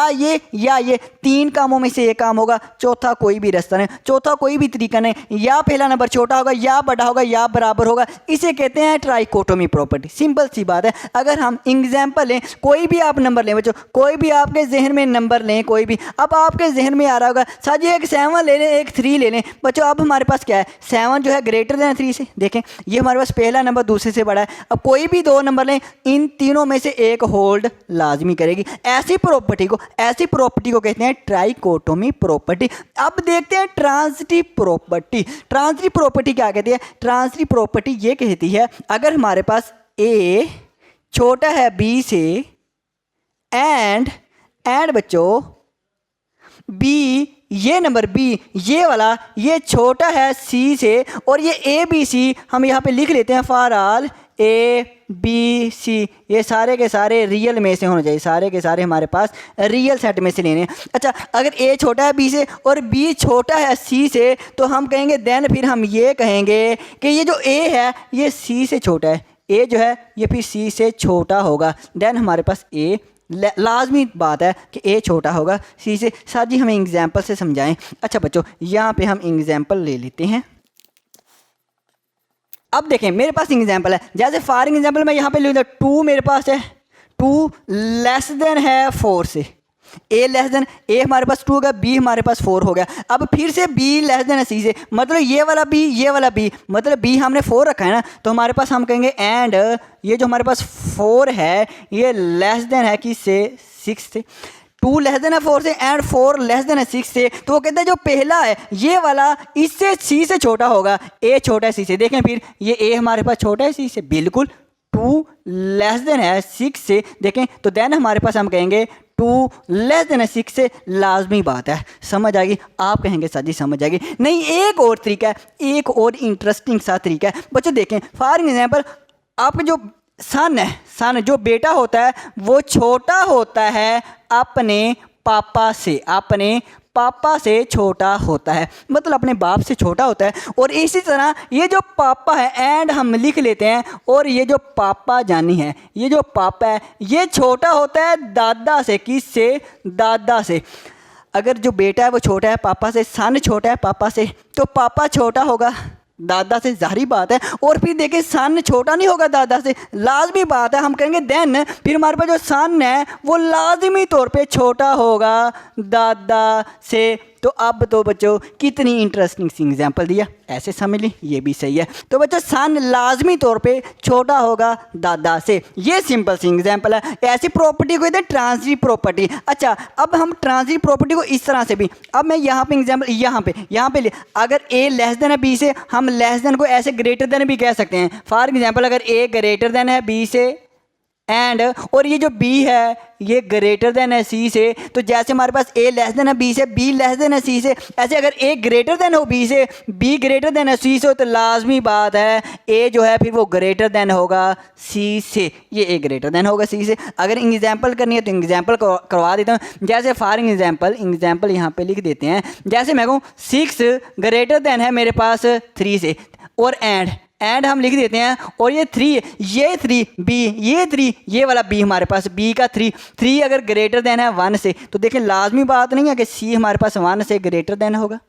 Speaker 1: ये तीन कामों में से एक काम होगा, चौथा कोई भी रास्ता नहीं, चौथा कोई भी तरीका नहीं। या पहला नंबर छोटा होगा, या बड़ा होगा, या बराबर होगा, इसे कहते हैं ट्राइकोटोमी प्रॉपर्टी। सिंपल सी बात है। अगर हम एग्जाम्पल लें, कोई भी आप नंबर लें बच्चों, कोई भी आपके जहन में नंबर लें कोई भी, अब आपके जहन में आ रहा होगा सर जी एक 7 ले लें, एक 3 ले लें। बच्चों अब हमारे पास क्या है, 7 जो है ग्रेटर देन 3 से, देखें ये हमारे पास पहला नंबर दूसरे से बड़ा है। अब कोई भी दो नंबर लें, इन तीनों में से एक होल्ड लाजमी करेगी। ऐसी प्रॉपर्टी को कहते हैं ट्राइकोटोमी प्रॉपर्टी। अब देखते हैं ट्रांजिटिव प्रॉपर्टी। ट्रांजिटिव प्रॉपर्टी क्या कहती है? ट्रांजिटिव प्रॉपर्टी ये कहती है अगर हमारे पास ए छोटा है बी से एंड बच्चों बी, ये नंबर बी ये वाला ये छोटा है सी से, और ये ए बी सी हम यहाँ पे लिख लेते हैं for all A B C, ये सारे के सारे रियल में से होने चाहिए, सारे के सारे हमारे पास रियल सेट में से लेने हैं। अच्छा अगर ए छोटा है बी से और बी छोटा है सी से, तो हम कहेंगे देन फिर हम ये कहेंगे कि ये जो ए है ये सी से छोटा है, ए जो है ये फिर सी से छोटा होगा। देन हमारे पास ए लाजमी बात है कि ए छोटा होगा सी से। सर जी हमें एग्जाम्पल से समझाएं। अच्छा बच्चों यहाँ पे हम एग्जाम्पल ले लेते हैं। अब देखें मेरे पास एग्जाम्पल है, जैसे फॉर एग्जाम्पल मैं यहाँ पे लिख दूँ 2 मेरे पास है, 2 लेस देन है 4 से, ए लेस देन ए हमारे पास 2 हो गया, बी हमारे पास 4 हो गया। अब फिर से बी लेस देन है सी से, मतलब ये वाला बी मतलब बी हमने 4 रखा है ना, तो हमारे पास हम कहेंगे एंड ये जो हमारे पास 4 है ये लेस देन है किससे? 6 से। 2 लेस देन है 4 से एंड 4 लेस देन है 6 से, तो वो कहते हैं जो पहला है ये वाला इससे सी से छोटा होगा, ए छोटा है सी से। देखें फिर ये ए हमारे पास छोटा है सी से, बिल्कुल 2 लेस देन है 6 से, देखें तो देन हमारे पास हम कहेंगे 2 लेस देन 6 से, लाजमी बात है। समझ आएगी? आप कहेंगे सर जी समझ आएगी। नहीं एक और तरीका है, एक और इंटरेस्टिंग सा तरीका है बच्चों। देखें फॉर एग्जाम्पल आपका जो सन है, सन जो बेटा होता है वो छोटा होता है अपने पापा से, अपने पापा से छोटा होता है, मतलब अपने बाप से छोटा होता है। और इसी तरह ये जो पापा है एंड हम लिख लेते हैं, और ये जो पापा जानी है, ये जो पापा है ये छोटा होता है दादा से। किससे? दादा से। अगर जो बेटा है वो छोटा है पापा से, सन छोटा है पापा से, तो पापा छोटा होगा दादा से, जाहिर बात है। और फिर देखिए सन छोटा नहीं होगा दादा से, लाजमी बात है। हम कहेंगे देन फिर हमारे पास जो सन है वो लाजमी तौर पे छोटा होगा दादा से। तो अब तो बच्चों कितनी इंटरेस्टिंग सी एग्जाम्पल दिया, ऐसे समझ ली ये भी सही है। तो बच्चों सन लाजमी तौर पे छोटा होगा दादा से, ये सिंपल सी एग्जाम्पल है। ऐसी प्रॉपर्टी को कहते हैं ट्रांजिटिव प्रॉपर्टी। अच्छा अब हम ट्रांजिटिव प्रॉपर्टी को इस तरह से भी, अब मैं यहाँ पे एग्जाम्पल यहाँ पे अगर ए लेस देन है बी से, हम लेस देन को ऐसे ग्रेटर देन भी कह सकते हैं। फॉर एग्जाम्पल अगर ए ग्रेटर देन है बी से एंड, और ये जो B है ये ग्रेटर देन है C से, तो जैसे हमारे पास A लेस देन है B से, B लेस देन है C से, ऐसे अगर A ग्रेटर देन हो B से, B ग्रेटर देन है C से, तो लाजमी बात है A जो है फिर वो ग्रेटर देन होगा C से, ये A ग्रेटर देन होगा C से। अगर एग्जाम्पल करनी है तो एग्जाम्पल करवा देता हूँ। जैसे फॉर एग्जाम्पल यहाँ पे लिख देते हैं, जैसे मैं कहूँ 6 ग्रेटर देन है मेरे पास 3 से, और एंड हम लिख देते हैं, और ये 3 B, ये 3 ये वाला B हमारे पास, B का 3 अगर ग्रेटर देन है 1 से, तो देखें लाजमी बात नहीं है कि C हमारे पास 1 से ग्रेटर देन होगा।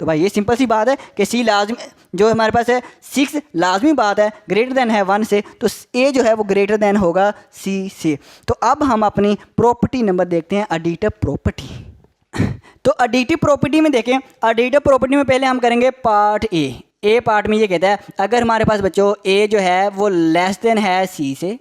Speaker 1: तो भाई ये सिंपल सी बात है कि C लाजमी जो हमारे पास है 6 लाजमी बात है ग्रेटर देन है 1 से, तो A जो है वो ग्रेटर देन होगा C से। तो अब हम अपनी प्रॉपर्टी नंबर देखते हैं, एडिटिव प्रॉपर्टी। तो एडिटिव प्रॉपर्टी में देखें, एडिटिव प्रॉपर्टी में पहले हम करेंगे पार्ट ए पार्ट में ये कहता है अगर हमारे पास बच्चों A जो है वो लेस देन है C से,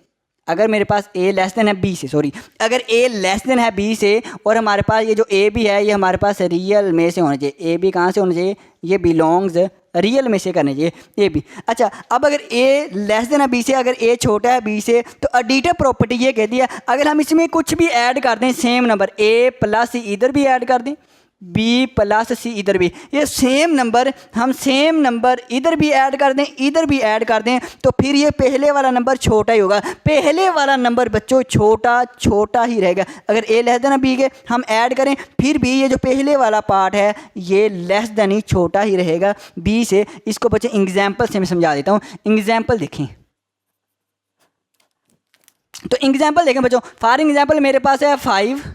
Speaker 1: अगर मेरे पास A लेस देन है B से, सॉरी अगर A लेस देन है B से, और हमारे पास ये जो A भी है ये हमारे पास रियल में से होना चाहिए। A भी कहाँ से होना चाहिए? ये बिलोंग्स रियल में से करना चाहिए A भी। अच्छा अब अगर A लेस देन है B से, अगर A छोटा है B से, तो एडिटिव प्रॉपर्टी ये कहती है अगर हम इसमें कुछ भी ऐड कर दें सेम नंबर A प्लस इधर भी ऐड कर दें, बी प्लस सी इधर भी, ये सेम नंबर, हम सेम नंबर इधर भी ऐड कर दें इधर भी ऐड कर दें तो फिर ये पहले वाला नंबर छोटा ही होगा। पहले वाला नंबर बच्चों छोटा छोटा ही रहेगा। अगर ए लेस देन बी के हम ऐड करें फिर भी ये जो पहले वाला पार्ट है ये लेस देन ही छोटा ही रहेगा बी से। इसको बच्चे एग्जाम्पल से मैं समझा देता हूँ। एग्जाम्पल देखें, तो एग्जाम्पल देखें बच्चों। फॉर एग्जाम्पल मेरे पास है 5,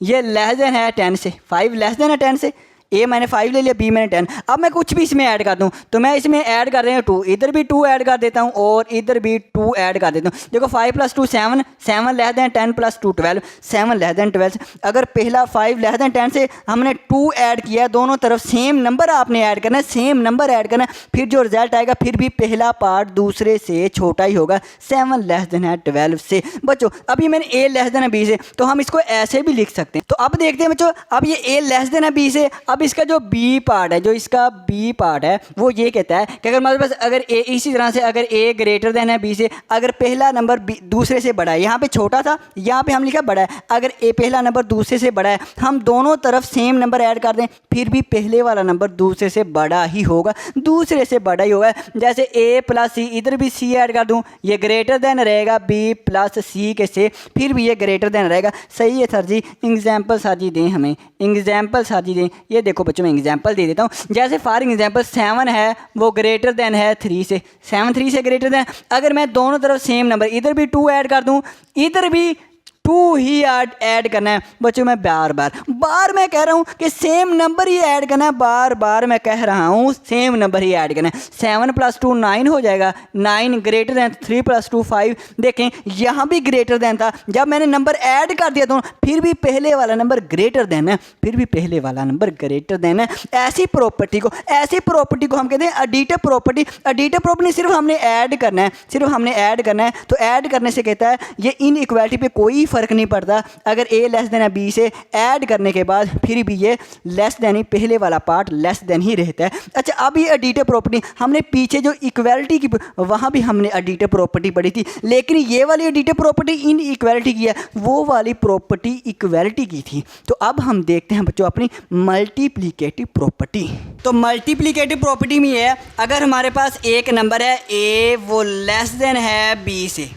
Speaker 1: ये लेस देन है 10 से, 5 लेस देन है 10 से। ए मैंने 5 ले लिया, बी मैंने 10। अब मैं कुछ भी इसमें ऐड कर दूं तो मैं इसमें ऐड कर रहा हूँ 2, इधर भी 2 ऐड कर देता हूँ और इधर भी 2 ऐड कर देता हूँ। देखो 5 + 2 7, 7 लेस देन 10 + 2 12, 7 लेस देन 12। अगर पहला 5 लेस देन 10 से हमने 2 ऐड किया, दोनों तरफ सेम नंबर आपने ऐड करना है, सेम नंबर ऐड करना है, फिर जो रिजल्ट आएगा फिर भी पहला पार्ट दूसरे से छोटा ही होगा। 7 लेस देन है 12 से। बच्चों अभी मैंने ए लेस देन है बी से, तो हम इसको ऐसे भी लिख सकते हैं। तो अब देखते हैं बच्चों, अब ये ए लेस देन है बी से, अब इसका जो बी पार्ट है, जो इसका बी पार्ट है वो ये कहता है कि अगर हमारे पास अगर ए इसी तरह से अगर ए ग्रेटर देन है बी से, अगर पहला नंबर बी दूसरे से बड़ा है, यहाँ पे छोटा था यहाँ पे हम लिखा बड़ा है, अगर ए पहला नंबर दूसरे से बड़ा है, हम दोनों तरफ सेम नंबर ऐड कर दें फिर भी पहले वाला नंबर दूसरे से बड़ा ही होगा, दूसरे से बड़ा ही होगा। जैसे ए प्लस सी, इधर भी सी ऐड कर दूँ, ये ग्रेटर देन रहेगा बी प्लस सी के से, फिर भी ये ग्रेटर देन रहेगा। सही है सर जी, एग्जाम्पल सर जी दें हमें, एग्जाम्पल सर जी दें। ये देखो बच्चों मैं एग्जाम्पल दे देता हूँ। जैसे फॉर एग्जाम्पल 7 है वो ग्रेटर देन है 3 से, 7 3 से ग्रेटर देन। अगर मैं दोनों तरफ सेम नंबर इधर भी 2 ऐड कर दूँ, इधर भी 2 ही ऐड करना है। बच्चों मैं बार बार मैं कह रहा हूँ कि सेम नंबर ही ऐड करना है, बार बार मैं कह रहा हूँ सेम नंबर ही ऐड करना है। 7 + 2 9 हो जाएगा, 9 ग्रेटर देन 3 + 2 5। देखें यहाँ भी ग्रेटर देन था, जब मैंने नंबर ऐड कर दिया तो फिर भी पहले वाला नंबर ग्रेटर देन है, फिर भी पहले वाला नंबर ग्रेटर देन है। ऐसी प्रॉपर्टी को हम कहते हैं एडिटिव प्रॉपर्टी। एडिटिव प्रॉपर्टी सिर्फ हमने ऐड करना है, सिर्फ हमने ऐड करना है। तो ऐड करने से कहता है ये इनइक्वालिटी पे कोई फर्क नहीं पड़ता। अगर ए लेस देन है बी से ऐड करने के बाद फिर भी ये लेस देन ही, पहले वाला पार्ट लेस देन ही रहता है। अच्छा अब ये एडिटिव प्रॉपर्टी हमने पीछे जो इक्वालिटी की वहाँ भी हमने एडिटिव प्रॉपर्टी पढ़ी थी, लेकिन ये वाली एडिटिव प्रॉपर्टी इन इक्वालिटी की है, वो वाली प्रॉपर्टी इक्वालिटी की थी। तो अब हम देखते हैं बच्चों अपनी मल्टीप्लिकेटिव प्रॉपर्टी। तो मल्टीप्लिकेटिव प्रॉपर्टी में ये है, अगर हमारे पास एक नंबर है ए वो लेस देन है बी से,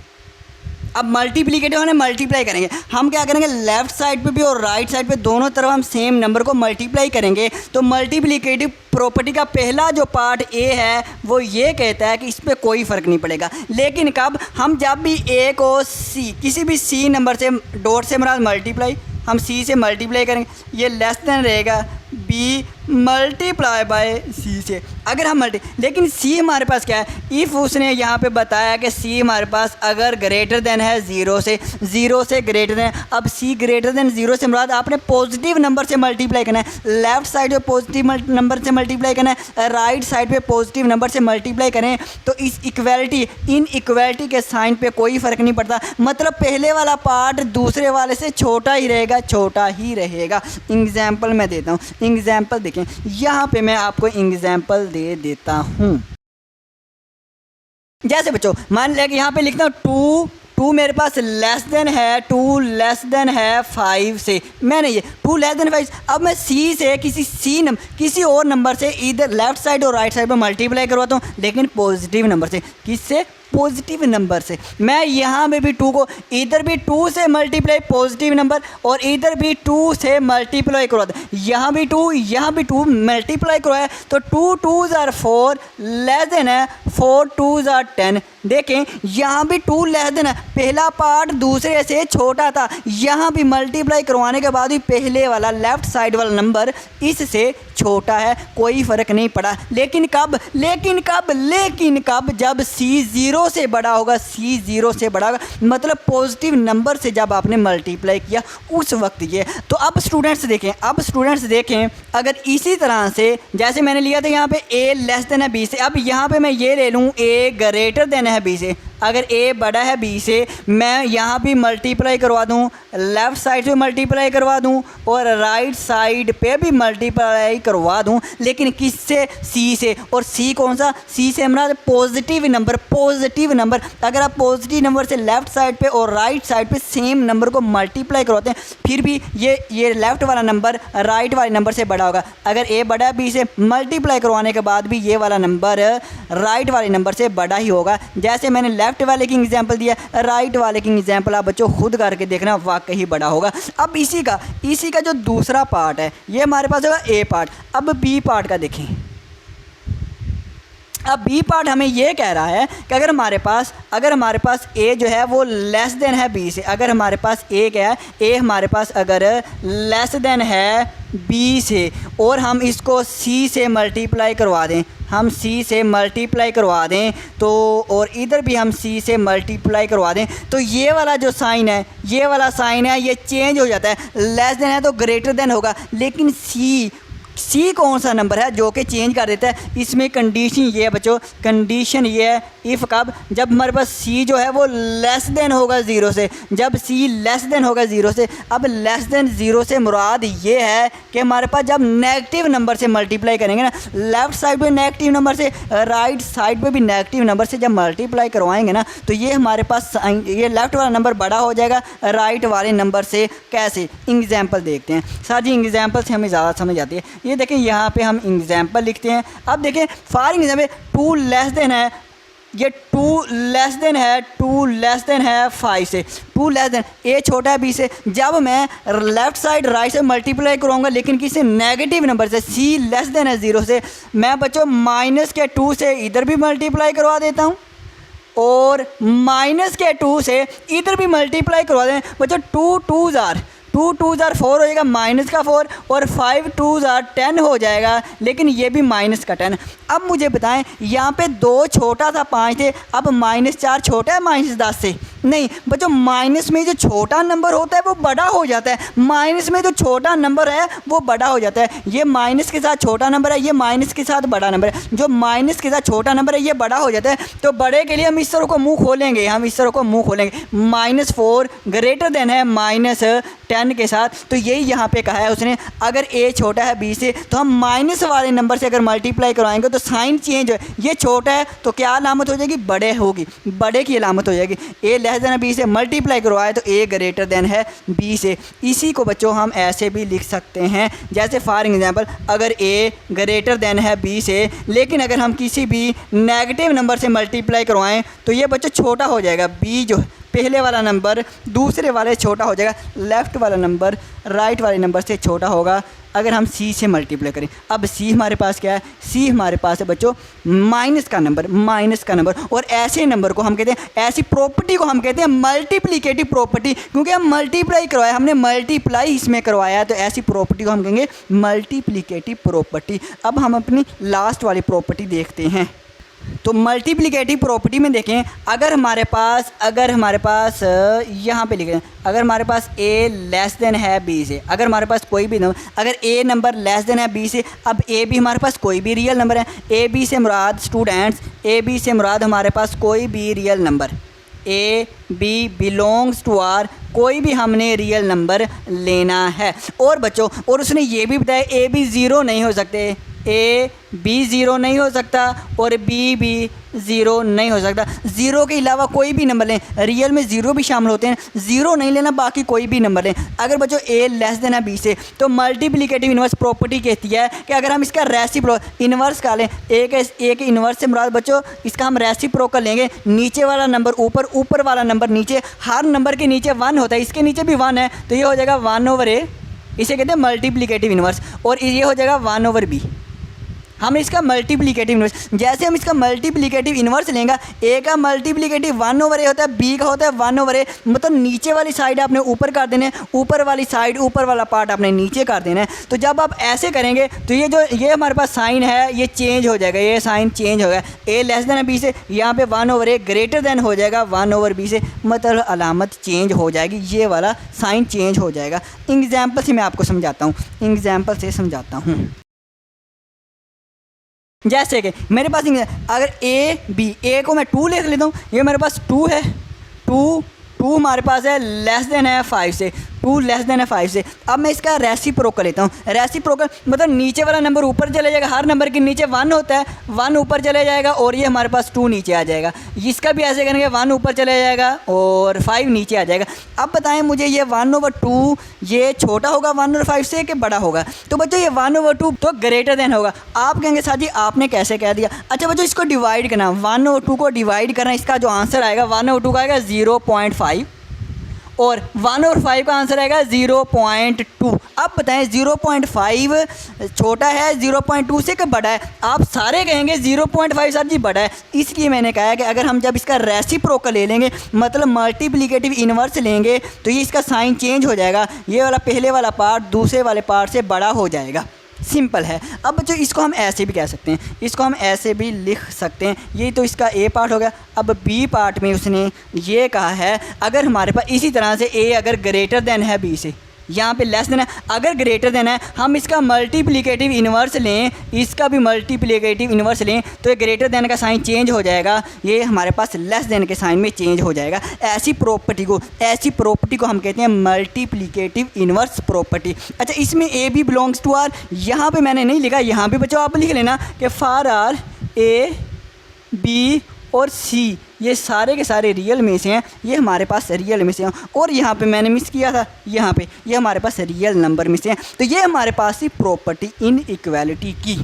Speaker 1: अब मल्टीप्लिकेटिव हमने मल्टीप्लाई करेंगे, हम क्या करेंगे लेफ्ट साइड पे भी और राइट साइड पे दोनों तरफ हम सेम नंबर को मल्टीप्लाई करेंगे। तो मल्टीप्लिकेटिव प्रॉपर्टी का पहला जो पार्ट ए है वो ये कहता है कि इस पर कोई फ़र्क नहीं पड़ेगा। लेकिन कब हम जब भी ए को सी किसी भी सी नंबर से डॉट से हमारा मल्टीप्लाई, हम सी से मल्टीप्लाई करेंगे, ये लेस देन रहेगा बी मल्टीप्लाई बाय सी से। अगर हम लेकिन सी हमारे पास क्या है, इफ़ उसने यहाँ पे बताया कि सी हमारे पास अगर ग्रेटर देन है 0 से ग्रेटर देन। अब सी ग्रेटर देन 0 से मुराद आपने पॉजिटिव नंबर से मल्टीप्लाई करना है, लेफ्ट साइड पे पॉजिटिव नंबर से मल्टीप्लाई करना है, राइट साइड पे पॉजिटिव नंबर से मल्टीप्लाई करें। तो इस इक्वालिटी इन इक्वालिटी के साइन पे कोई फ़र्क नहीं पड़ता, मतलब पहले वाला पार्ट दूसरे वाले से छोटा ही रहेगा, छोटा ही रहेगा। एग्जाम्पल मैं देता हूँ, एग्जाम्पल देखें, यहाँ पे मैं आपको एग्जाम्पल दे देता हूँ। जैसे बच्चों मान लिया कि यहाँ पे लिखता हूँ 2 मेरे पास लेस देन है 2 लेस देन है 5 से, मैंने ये 2 लेस देन 5। अब मैं सी से किसी और नंबर से इधर लेफ्ट साइड और राइट साइड पे मल्टीप्लाई करवाता हूँ, लेकिन पॉजिटिव नंबर से। किससे? पॉजिटिव नंबर से। मैं यहाँ में भी 2 को इधर भी 2 से मल्टीप्लाई पॉजिटिव नंबर और इधर भी 2 से मल्टीप्लाई करवाता हूँ, यहाँ भी 2 यहाँ भी 2 मल्टीप्लाई करवाया तो 2 2s are 4 लेस देन है 4 2s are 10। देखें यहाँ भी 2 लेस देन है, पहला पार्ट दूसरे से छोटा था, यहाँ भी मल्टीप्लाई करवाने के बाद भी पहले वाला लेफ्ट साइड वाला नंबर इससे छोटा है, कोई फ़र्क नहीं पड़ा। लेकिन कब जब सी 0 से बड़ा होगा, सी 0 से बड़ा होगा, मतलब पॉजिटिव नंबर से जब आपने मल्टीप्लाई किया उस वक्त ये। तो अब स्टूडेंट्स देखें अगर इसी तरह से जैसे मैंने लिया था यहाँ पे ए लेस देन है बी से, अब यहाँ पे मैं ये ले लूँ ए ग्रेटर देन है बी से। अगर ए बड़ा है बी से, मैं यहाँ भी मल्टीप्लाई करवा दूँ, लेफ़्ट साइड पे मल्टीप्लाई करवा दूँ और राइट साइड पे भी मल्टीप्लाई करवा दूँ, लेकिन किससे? सी से। और सी कौन सा? सी से हमारा पॉजिटिव नंबर। पॉजिटिव नंबर, अगर आप पॉजिटिव नंबर से लेफ़्ट साइड पे और राइट साइड पे सेम नंबर को मल्टीप्लाई करवाते हैं, फिर भी ये लेफ़्ट वाला नंबर राइट वाले नंबर से बड़ा होगा। अगर ए बड़ा है बी से, मल्टीप्लाई करवाने के बाद भी ये वाला नंबर राइट वाले नंबर से बड़ा ही होगा। जैसे मैंने लेफ़्ट वाले की एग्जांपल दिया, राइट वाले की एग्जांपल आप बच्चों खुद करके देखना, वाकई ही बड़ा होगा। अब इसी का जो दूसरा पार्ट है, ये हमारे पास होगा ए पार्ट। अब बी पार्ट का देखें। अब बी पार्ट हमें ये कह रहा है कि अगर हमारे पास ए जो है वो लेस देन है बी से, अगर हमारे पास ए क्या है, ए हमारे पास अगर लेस देन है बी से और हम इसको सी से मल्टीप्लाई करवा दें, हम सी से मल्टीप्लाई करवा दें तो, और इधर भी हम सी से मल्टीप्लाई करवा दें, तो ये वाला जो साइन है, ये वाला साइन है, ये चेंज हो जाता है। लेस देन है तो ग्रेटर देन होगा, लेकिन सी कौन सा नंबर है जो कि चेंज कर देता है? इसमें कंडीशन ये है बच्चों, कंडीशन ये है इफ़ कब, जब हमारे पास सी जो है वो लेस देन होगा ज़ीरो से, जब सी लेस देन होगा ज़ीरो से। अब लेस देन ज़ीरो से मुराद ये है कि हमारे पास जब नेगेटिव नंबर से मल्टीप्लाई करेंगे ना, लेफ़्ट साइड पे नेगेटिव नंबर से, राइट साइड पे भी नेगेटिव नंबर से जब मल्टीप्लाई करवाएंगे ना, तो ये हमारे पास ये लेफ़्ट वाला नंबर बड़ा हो जाएगा राइट वाले नंबर से। कैसे? एग्जाम्पल देखते हैं सर जी, एग्जाम्पल से हमें ज़्यादा समझ आती है। ये देखें, यहाँ पे हम एग्जाम्पल लिखते हैं। अब देखें, फॉर एग्जाम्पल 2 लेस देन है, ये 2 लेस देन है 5 से, 2 लेस देन, ए छोटा है बी से। जब मैं लेफ़्ट साइड राइट से मल्टीप्लाई करूँगा, लेकिन किसी नेगेटिव नंबर से, सी लेस देन है ज़ीरो से, मैं बच्चों माइनस के 2 से इधर भी मल्टीप्लाई करवा देता हूँ और माइनस के 2 से इधर भी मल्टीप्लाई करवा दें बच्चों। 2 2 ज़ार 4 हो जाएगा, माइनस का 4, और 5 2 ज़ार 10 हो जाएगा, लेकिन ये भी माइनस का 10। अब मुझे बताएं, यहाँ पे 2 छोटा था 5 थे, अब -4 छोटा है -10 से? नहीं बच्चों, माइनस में जो छोटा नंबर होता है वो बड़ा हो जाता है, माइनस में जो छोटा नंबर है वो बड़ा हो जाता है। ये माइनस के साथ छोटा नंबर है, ये माइनस के साथ बड़ा नंबर है, जो माइनस के साथ छोटा नंबर है ये बड़ा हो जाता है। तो बड़े के लिए हम इस तरह को मुँह खोलेंगे, -4 ग्रेटर देन है -10 के साथ। तो यही यहाँ पे कहा है उसने, अगर ए छोटा है बी से तो हम माइनस वाले नंबर से अगर मल्टीप्लाई करवाएंगे तो साइन चेंज है, ये छोटा है तो क्या अलामत हो जाएगी? बड़े होगी, बड़े की अलामत हो जाएगी। ए लेस देन है बी से मल्टीप्लाई करवाए तो ए ग्रेटर देन है बी से। इसी को बच्चों हम ऐसे भी लिख सकते हैं, जैसे फॉर एग्जांपल, अगर ए ग्रेटर देन है बी से, लेकिन अगर हम किसी भी नेगेटिव नंबर से मल्टीप्लाई करवाएं तो ये बच्चों छोटा हो जाएगा। बी जो पहले वाला नंबर दूसरे वाले छोटा हो जाएगा, लेफ़्ट वाला नंबर राइट वाले नंबर से छोटा होगा अगर हम सी से मल्टीप्लाई करें। अब सी हमारे पास क्या है? सी हमारे पास है बच्चों माइनस का नंबर, और ऐसे नंबर को हम कहते हैं, ऐसी प्रॉपर्टी को हम कहते हैं मल्टीप्लिकेटिव प्रॉपर्टी, क्योंकि हम मल्टीप्लाई करवाया, हमने मल्टीप्लाई इसमें करवाया है, तो ऐसी प्रॉपर्टी को हम कहेंगे मल्टीप्लिकेटिव प्रॉपर्टी। अब हम अपनी लास्ट वाली प्रॉपर्टी देखते हैं। तो मल्टीप्लिकेटिव प्रॉपर्टी में देखें, अगर हमारे पास यहाँ पे लिखें, अगर हमारे पास ए लेस देन है बी से, अगर हमारे पास कोई भी नंबर, अगर ए नंबर लेस देन है बी से, अब ए भी हमारे पास कोई भी रियल नंबर है, ए बी से मुराद स्टूडेंट्स, ए बी से मुराद हमारे पास कोई भी real number, A B belongs to R, कोई भी हमने रियल नंबर लेना है। और बच्चों, और उसने ये भी बताया ए बी ज़ीरो नहीं हो सकते, ए बी ज़ीरो नहीं हो सकता और बी भी ज़ीरो नहीं हो सकता। ज़ीरो के अलावा कोई भी नंबर लें, रियल में ज़ीरो भी शामिल होते हैं, ज़ीरो नहीं लेना, बाकी कोई भी नंबर लें। अगर बच्चों ए लेस देन है बी से, तो मल्टीप्लिकेटिव इन्वर्स प्रॉपर्टी कहती है कि अगर हम इसका रेसिप्रोकल इन्वर्स का लें, ए के इन्वर्स से मुराद बच्चों इसका हम रेसिप्रोकल लेंगे, नीचे वाला नंबर ऊपर, ऊपर वाला नंबर नीचे, हर नंबर के नीचे 1 होता है, इसके नीचे भी 1 है, तो ये हो जाएगा 1/a, इसे कहते हैं मल्टीप्लिकेटिव इन्वर्स, और ये हो जाएगा 1/b। हम इसका मल्टीप्लिकेटिव इन्वर्स, जैसे हम इसका मल्टीप्लिकेटिव इन्वर्स लेंगे, ए का मल्टीप्लिकेटिव 1/a होता है, बी का होता है 1/a, मतलब नीचे वाली साइड आपने ऊपर कर देना है, ऊपर वाली साइड, ऊपर वाला पार्ट आपने नीचे कर देना है। तो जब आप ऐसे करेंगे तो ये हमारे पास साइन है ये चेंज हो जाएगा, ये साइन चेंज हो गया, ए लेस देन है बी से, यहाँ पे 1/a ग्रेटर देन हो जाएगा 1/b से, मतलब अलामत चेंज हो जाएगी, ये वाला साइन चेंज हो जाएगा। एग्जाम्पल से मैं आपको समझाता हूँ, जैसे कि मेरे पास अगर ए बी, ए को मैं 2 लिख लेता हूँ, ये मेरे पास 2 है, 2 2 हमारे पास है लेस देन है 5 से, 2 लेस देन है 5 से। अब मैं इसका रेसिप्रोकल लेता हूँ। रेसिप्रोकल मतलब नीचे वाला नंबर ऊपर चले जाएगा, हर नंबर के नीचे 1 होता है, 1 ऊपर चले जाएगा और ये हमारे पास 2 नीचे आ जाएगा। इसका भी ऐसे करेंगे, 1 ऊपर चले जाएगा और 5 नीचे आ जाएगा। अब बताएं मुझे ये 1/2 ये छोटा होगा 1 और 5 से कि बड़ा होगा? तो बच्चों ये 1/2 तो ग्रेटर देन होगा। आप कहेंगे सर जी आपने कैसे कह दिया? अच्छा बच्चों इसको डिवाइड करना, 1/2 को डिवाइड करना, इसका जो आंसर आएगा 1/2 का आएगा 0.5 और 1 और 5 का आंसर आएगा 0.2। अब बताएं 0.5 छोटा है 0.2 से कि बड़ा है? आप सारे कहेंगे 0.5 सर जी बड़ा है। इसलिए मैंने कहा है कि अगर हम जब इसका रेसिप्रोकल ले लेंगे मतलब मल्टीप्लिकेटिव इन्वर्स लेंगे तो ये इसका साइन चेंज हो जाएगा, ये वाला पहले वाला पार्ट दूसरे वाले पार्ट से बड़ा हो जाएगा। सिंपल है। अब बच्चों इसको हम ऐसे भी कह सकते हैं, इसको हम ऐसे भी लिख सकते हैं। ये तो इसका ए पार्ट हो गया। अब बी पार्ट में उसने ये कहा है अगर हमारे पास इसी तरह से ए अगर ग्रेटर देन है बी से, यहाँ पे लेस देन है, अगर ग्रेटर देन है हम इसका मल्टीप्लिकेटिव इन्वर्स लें, इसका भी मल्टीप्लिकेटिव इन्वर्स लें तो ये ग्रेटर देन का साइन चेंज हो जाएगा, ये हमारे पास लेस देन के साइन में चेंज हो जाएगा। ऐसी प्रॉपर्टी को हम कहते हैं मल्टीप्लिकेटिव इन्वर्स प्रॉपर्टी। अच्छा इसमें A B belongs to R, यहाँ पे मैंने नहीं लिखा, यहाँ पे बच्चों आप लिख लेना कि फॉर आर ए बी और सी ये सारे के सारे रियल में से हैं, ये हमारे पास रियल में से हैं। और यहाँ पे मैंने मिस किया था, यहाँ पे ये हमारे पास रियल नंबर में से हैं। तो ये हमारे पास ही प्रॉपर्टी इनइक्वालिटी की।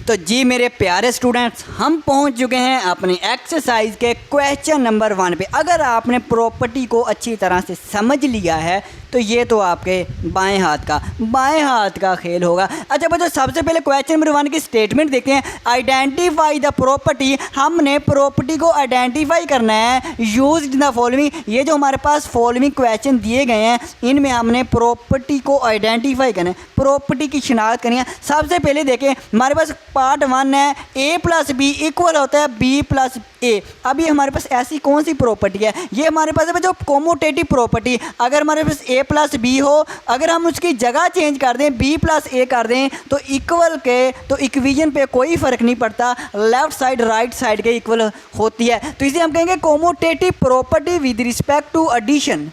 Speaker 1: तो जी मेरे प्यारे स्टूडेंट्स हम पहुंच चुके हैं अपने एक्सरसाइज के क्वेश्चन नंबर 1 पे। अगर आपने प्रॉपर्टी को अच्छी तरह से समझ लिया है तो ये तो आपके बाएं हाथ का खेल होगा। अच्छा बच्चों सबसे पहले क्वेश्चन नंबर 1 की स्टेटमेंट देखते हैं। आइडेंटिफाई द प्रॉपर्टी, हमने प्रॉपर्टी को आइडेंटिफाई करना है यूज्ड इन द फॉलोइंग। ये जो हमारे पास फॉलोइंग क्वेश्चन दिए गए हैं इनमें हमने प्रॉपर्टी को आइडेंटिफाई करना है, प्रॉपर्टी की शिनाख्त करनी है। सबसे पहले देखें हमारे पास पार्ट 1 है a प्लस बी इक्वल होता है b प्लस ए। अब ये हमारे पास ऐसी कौन सी प्रॉपर्टी है? ये हमारे पास है जो कोमोटेटिव प्रॉपर्टी। अगर हमारे पास a प्लस बी हो, अगर हम उसकी जगह चेंज कर दें b प्लस ए कर दें तो इक्वल के तो इक्वेशन पे कोई फ़र्क नहीं पड़ता, लेफ्ट साइड राइट साइड के इक्वल होती है। तो इसे हम कहेंगे commutative property with respect to addition.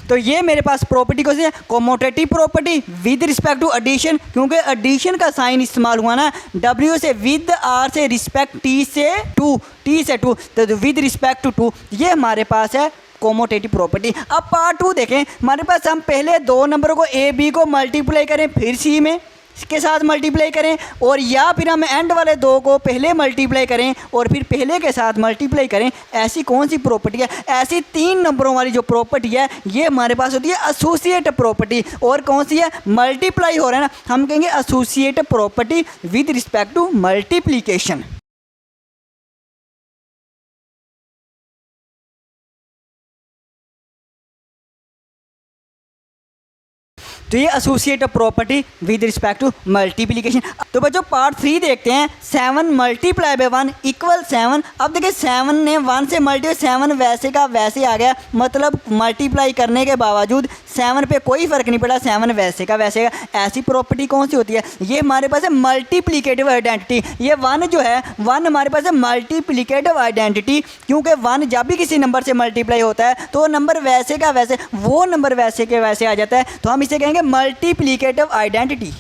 Speaker 1: तो ये मेरे पास प्रॉपर्टी कौन सी है? Commutative property with respect to addition, क्योंकि एडिशन का साइन इस्तेमाल हुआ ना, W से विद, R से रिस्पेक्ट, T से टू, तो विद रिस्पेक्ट टू 2 ये हमारे पास है कोमोटेटिव प्रॉपर्टी। अब पार्ट 2 देखें, हमारे पास हम पहले 2 नंबरों को A B को मल्टीप्लाई करें फिर C में के साथ मल्टीप्लाई करें, और या फिर हम एंड वाले 2 को पहले मल्टीप्लाई करें और फिर पहले के साथ मल्टीप्लाई करें। ऐसी कौन सी प्रॉपर्टी है? ऐसी 3 नंबरों वाली जो प्रॉपर्टी है ये हमारे पास होती है एसोसिएट प्रॉपर्टी। और कौन सी है? मल्टीप्लाई हो रहा है ना, हम कहेंगे associate property with respect to multiplication. तो ये associate property with respect to multiplication. तो बच्चों पार्ट 3 देखते हैं। 7 मल्टीप्लाई बाय 1 इक्वल 7। अब देखिए 7 ने 1 से मल्टीप्लाई, 7 वैसे का वैसे आ गया, मतलब मल्टीप्लाई करने के बावजूद 7 पे कोई फ़र्क नहीं पड़ा, 7 वैसे का वैसे का। ऐसी प्रॉपर्टी कौन सी होती है? ये हमारे पास है मल्टीप्लिकेटिव आइडेंटिटी। ये 1 जो है 1 हमारे पास है मल्टीप्लिकेटिव आइडेंटिटी, क्योंकि 1 जब भी किसी नंबर से मल्टीप्लाई होता है तो नंबर वैसे का वैसे, वो नंबर वैसे के वैसे आ जाता है। तो हम इसे कहेंगे मल्टीप्लिकेटिव आइडेंटिटी।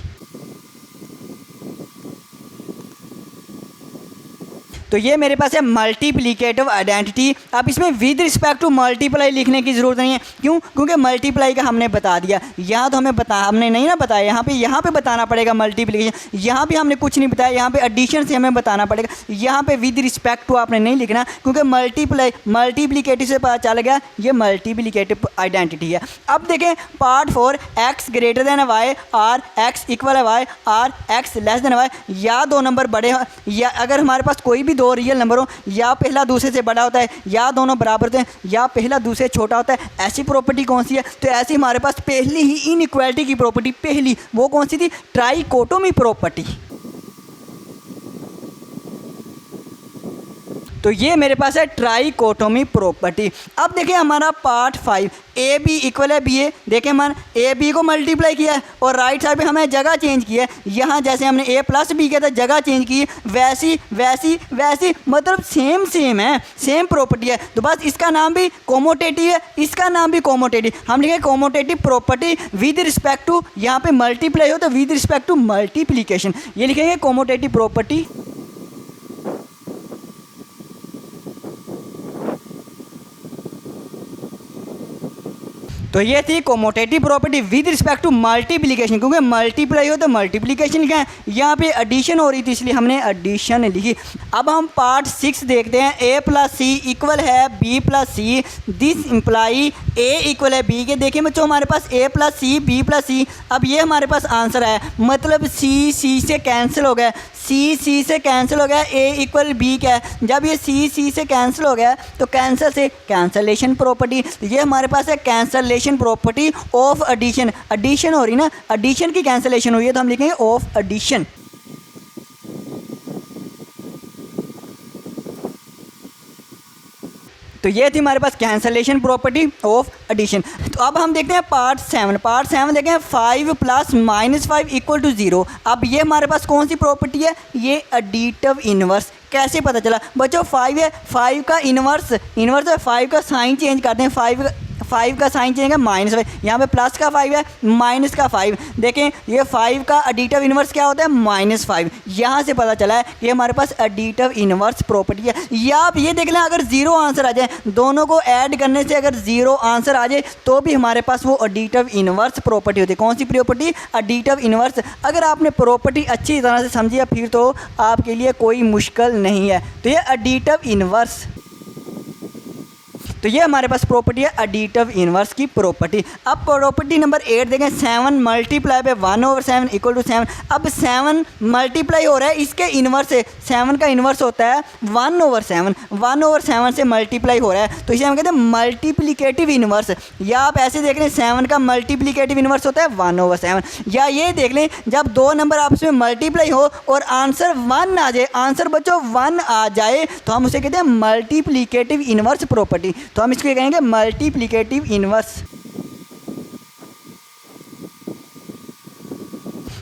Speaker 1: तो ये मेरे पास है मल्टीप्लिकेटिव आइडेंटिटी। अब इसमें विद रिस्पेक्ट टू मल्टीप्लाई लिखने की ज़रूरत नहीं है, क्यों? क्योंकि मल्टीप्लाई का हमने बता दिया, यहाँ तो हमने नहीं ना बताया, यहाँ पे बताना पड़ेगा मल्टीप्लिकेशन। यहाँ भी हमने कुछ नहीं बताया, यहाँ पे एडिशन से हमें बताना पड़ेगा। यहाँ पे विद रिस्पेक्ट टू आपने नहीं लिखना, क्योंकि मल्टीप्लिकेटिव से पता चल गया ये मल्टीप्लिकेटिव आइडेंटिटी है। अब देखें part 4, X greater than Y or X equal है Y or X less than Y. या 2 नंबर बड़े हो, या अगर हमारे पास कोई भी 2 रियल नंबर हो, या पहला दूसरे से बड़ा होता है, या दोनों बराबर होते हैं, या पहला दूसरे से छोटा होता है। ऐसी प्रॉपर्टी कौन सी है? तो ऐसी हमारे पास पहली ही इनइक्वालिटी की प्रॉपर्टी, पहली वो कौन सी थी? Trichotomy property. तो ये मेरे पास है ट्राइकोटोमी प्रॉपर्टी। अब देखिए हमारा पार्ट 5, ए बी इक्वल है बी ए। देखें मन ए बी को मल्टीप्लाई किया है और राइट साइड पे हमें जगह चेंज की है। यहाँ जैसे हमने ए प्लस बी किया था जगह चेंज की, वैसी वैसी वैसी, मतलब सेम सेम है, सेम प्रॉपर्टी है। तो बस इसका नाम भी कोमोटेटिव है, इसका नाम भी कोमोटेटिव। हम लिखेंगे कोमोटेटिव प्रॉपर्टी विद रिस्पेक्ट टू, यहाँ पे मल्टीप्लाई हो तो विद रिस्पेक्ट टू मल्टीप्लीकेशन, ये लिखेंगे कोमोटेटिव प्रॉपर्टी। तो ये थी commutative property with respect to multiplication, क्योंकि मल्टीप्लाई हो तो मल्टीप्लिकेशन लिखा है, यहाँ पे एडिशन हो रही थी इसलिए हमने एडिशन लिखी। अब हम पार्ट 6 देखते हैं। ए प्लस सी इक्वल है B plus C, this imply A equal है बी के। देखिए बच्चों हमारे पास A plus C B plus C, अब ये हमारे पास आंसर है, मतलब सी सी से कैंसिल हो गया, सी सी से कैंसिल हो गया, ए इक्वल बी क्या है। जब ये सी सी से कैंसिल हो गया तो कैंसल से कैंसलेशन प्रॉपर्टी, तो ये हमारे पास है cancellation property of addition. Addition हो रही ना, एडिशन की कैंसलेशन हुई है तो हम लिखेंगे ऑफ एडिशन। तो ये थी हमारे पास कैंसलेशन प्रॉपर्टी ऑफ एडिशन। तो अब हम देखते हैं पार्ट 7। पार्ट 7 देखें 5 प्लस माइनस 5 इक्वल टू 0। अब ये हमारे पास कौन सी प्रॉपर्टी है, ये एडिटिव इनवर्स। कैसे पता चला बच्चों, 5 है, 5 का इनवर्स है, 5 का साइन चेंज करते हैं, 5 का साइन चेंज है -5, यहाँ पे प्लस का 5 है माइनस का 5। देखें ये 5 का एडिटिव इनवर्स क्या होता है, -5। यहाँ से पता चला है ये हमारे पास एडिटिव इनवर्स प्रॉपर्टी है। या आप ये देख लें अगर 0 आंसर आ जाए, दोनों को ऐड करने से अगर 0 आंसर आ जाए तो भी हमारे पास वो एडिटिव इनवर्स प्रॉपर्टी होती है। कौन सी प्रॉपर्टी, एडिटिव इनवर्स। अगर आपने प्रॉपर्टी अच्छी तरह से समझी है फिर तो आपके लिए कोई मुश्किल नहीं है। तो ये एडिटिव इनवर्स, तो ये हमारे पास प्रॉपर्टी है एडिटिव इनवर्स की प्रॉपर्टी। अब प्रॉपर्टी नंबर 8 देखें, 7 मल्टीप्लाई बाय 1/7 इक्वल टू 7। अब 7 मल्टीप्लाई हो रहा है इसके इनवर्स से, 7 का इनवर्स होता है 1/7, 1/7 से मल्टीप्लाई हो रहा है तो इसे हम कहते हैं मल्टीप्लिकेटिव इनवर्स। या आप ऐसे देख लें 7 का मल्टीप्लिकेटिव इनवर्स होता है 1/7। या ये देख लें जब दो नंबर आपस में मल्टीप्लाई हो और आंसर 1 आ जाए, आंसर बच्चों 1 आ जाए तो हम उसे कहते हैं मल्टीप्लिकेटिव इनवर्स प्रॉपर्टी। तो हम इसको कहेंगे मल्टीप्लिकेटिव इनवर्स।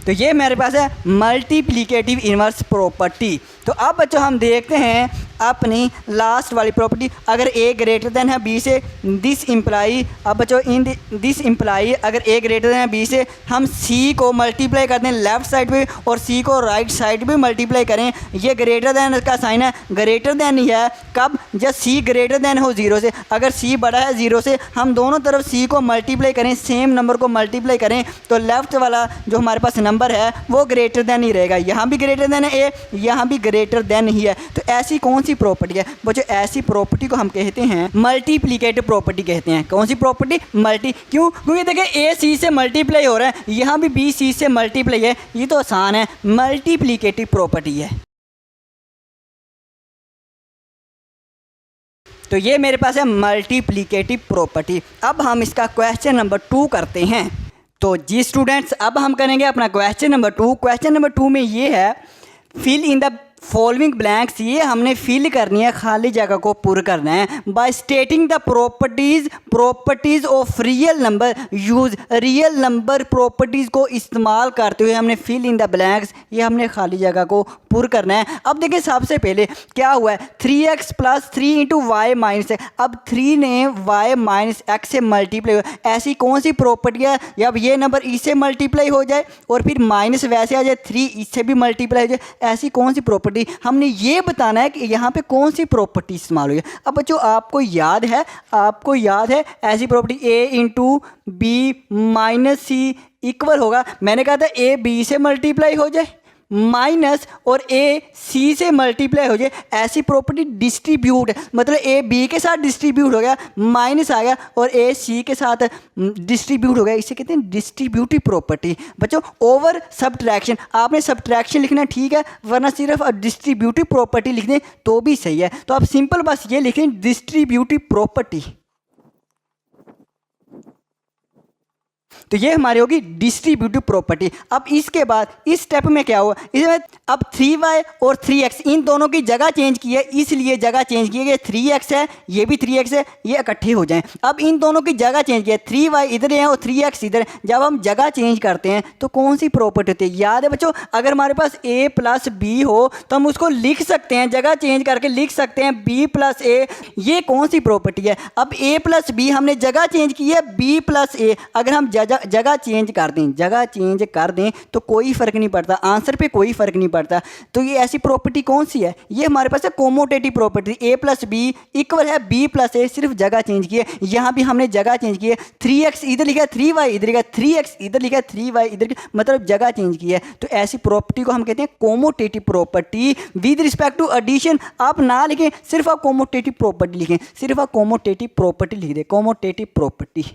Speaker 1: तो ये मेरे पास है मल्टीप्लिकेटिव इनवर्स प्रॉपर्टी। तो अब बच्चों हम देखते हैं अपनी लास्ट वाली प्रॉपर्टी। अगर ए ग्रेटर देन है बी से, दिस इम्प्लाई, अब बच्चों इन दिस इम्प्लाई अगर ए ग्रेटर देन है बी से हम सी को मल्टीप्लाई करते हैं लेफ्ट साइड पे और सी को राइट साइड पे मल्टीप्लाई करें। ये ग्रेटर देन का साइन है, ग्रेटर देन ही है कब, जब सी ग्रेटर देन हो 0 से। अगर सी बड़ा है 0 से, हम दोनों तरफ सी को मल्टीप्लाई करें, सेम नंबर को मल्टीप्लाई करें तो लेफ्ट वाला जो हमारे पास नंबर है वो ग्रेटर देन ही रहेगा। यहाँ भी ग्रेटर देन है ए, यहाँ भी ग्रेटर देन ही है। तो ऐसी कौन सी प्रॉपर्टी है बच्चों, ऐसी प्रॉपर्टी को हम कहते हैं मल्टीप्लिकेटिव प्रॉपर्टी कहते हैं। कौन सी प्रॉपर्टी, मल्टी। क्यों, क्योंकि देखिए ए सी से मल्टीप्लाई हो रहा है, यहाँ भी बी सी से मल्टीप्लाई है, ये तो आसान है, मल्टीप्लिकेटिव प्रॉपर्टी है। तो ये मेरे पास है मल्टीप्लिकेटिव प्रॉपर्टी। अब हम इसका क्वेश्चन नंबर 2 करते हैं। तो जी स्टूडेंट्स अब हम करेंगे अपना क्वेश्चन नंबर 2। क्वेश्चन नंबर 2 में ये है, fill in the following blanks, ये हमने फिल करनी है, खाली जगह को पूरा करना है। By stating the properties of real number, use real number properties को इस्तेमाल करते हुए हमने फिल इन द ब्लैंक्स, ये हमने खाली जगह को पूरा करना है। अब देखिए सबसे पहले क्या हुआ है, 3x + 3 × y - अब 3 ने y - x से मल्टीप्लाई हुआ। ऐसी कौन सी प्रॉपर्टी है जब ये नंबर इससे मल्टीप्लाई हो जाए और फिर माइनस वैसे आ जाए, 3 इससे भी मल्टीप्लाई हो जाए, ऐसी कौन सी प्रॉपर्टी, हमने ये बताना है कि यहाँ पे कौन सी प्रॉपर्टी इस्तेमाल हुई है। अब बच्चों आपको याद है ऐसी property a × b - c equal होगा, मैंने कहा था a b से मल्टीप्लाई हो जाए माइनस और ए सी से मल्टीप्लाई हो जाए, ऐसी प्रॉपर्टी डिस्ट्रीब्यूट, मतलब ए बी के साथ डिस्ट्रीब्यूट हो गया, माइनस आ गया और ए सी के साथ डिस्ट्रीब्यूट हो गया, इसे कहते हैं डिस्ट्रीब्यूटिव प्रॉपर्टी। बच्चों ओवर सब्ट्रैक्शन, आपने सब्ट्रैक्शन लिखना ठीक है, वरना सिर्फ डिस्ट्रीब्यूटिव प्रॉपर्टी लिख दें तो भी सही है। तो आप सिंपल बस ये लिखें डिस्ट्रीब्यूटिव प्रॉपर्टी। तो ये हमारी होगी डिस्ट्रीब्यूटिव प्रॉपर्टी। अब इसके बाद इस स्टेप में क्या हुआ, इसमें अब 3y और 3x इन दोनों की जगह चेंज की है, इसलिए जगह चेंज की है। 3x है, ये भी 3x है, ये इकट्ठे हो जाएं। अब इन दोनों की जगह चेंज की है, 3y इधर है और 3x इधर। जब हम जगह चेंज करते हैं तो कौन सी प्रॉपर्टी होती है? याद है बच्चों, अगर हमारे पास a प्लस बी हो तो हम उसको लिख सकते हैं, जगह चेंज करके लिख सकते हैं b प्लस ए। ये कौन सी प्रॉपर्टी है? अब a प्लस बी हमने जगह चेंज की है b प्लस ए। अगर हम जगह चेंज कर दें तो कोई फर्क नहीं पड़ता, आंसर पे कोई फर्क नहीं पड़ता। तो ये ऐसी प्रॉपर्टी कौन सी है? ये हमारे पास है commutative property. a plus B equal है b प्लस ए, सिर्फ जगह चेंज की है। यहाँ भी हमने जगह चेंज की है, 3x इधर लिखा है, 3y इधर लिखा है, 3x इधर लिखा है, 3y इधर, मतलब जगह चेंज की है। तो ऐसी प्रॉपर्टी को हम कहते हैं commutative property with respect to addition. आप ना लिखें, सिर्फ आप कोमोटेटिव प्रॉपर्टी लिखें, सिर्फ आप कोमोटेटिव प्रॉपर्टी लिख दें, कोमोटेटिव प्रॉपर्टी।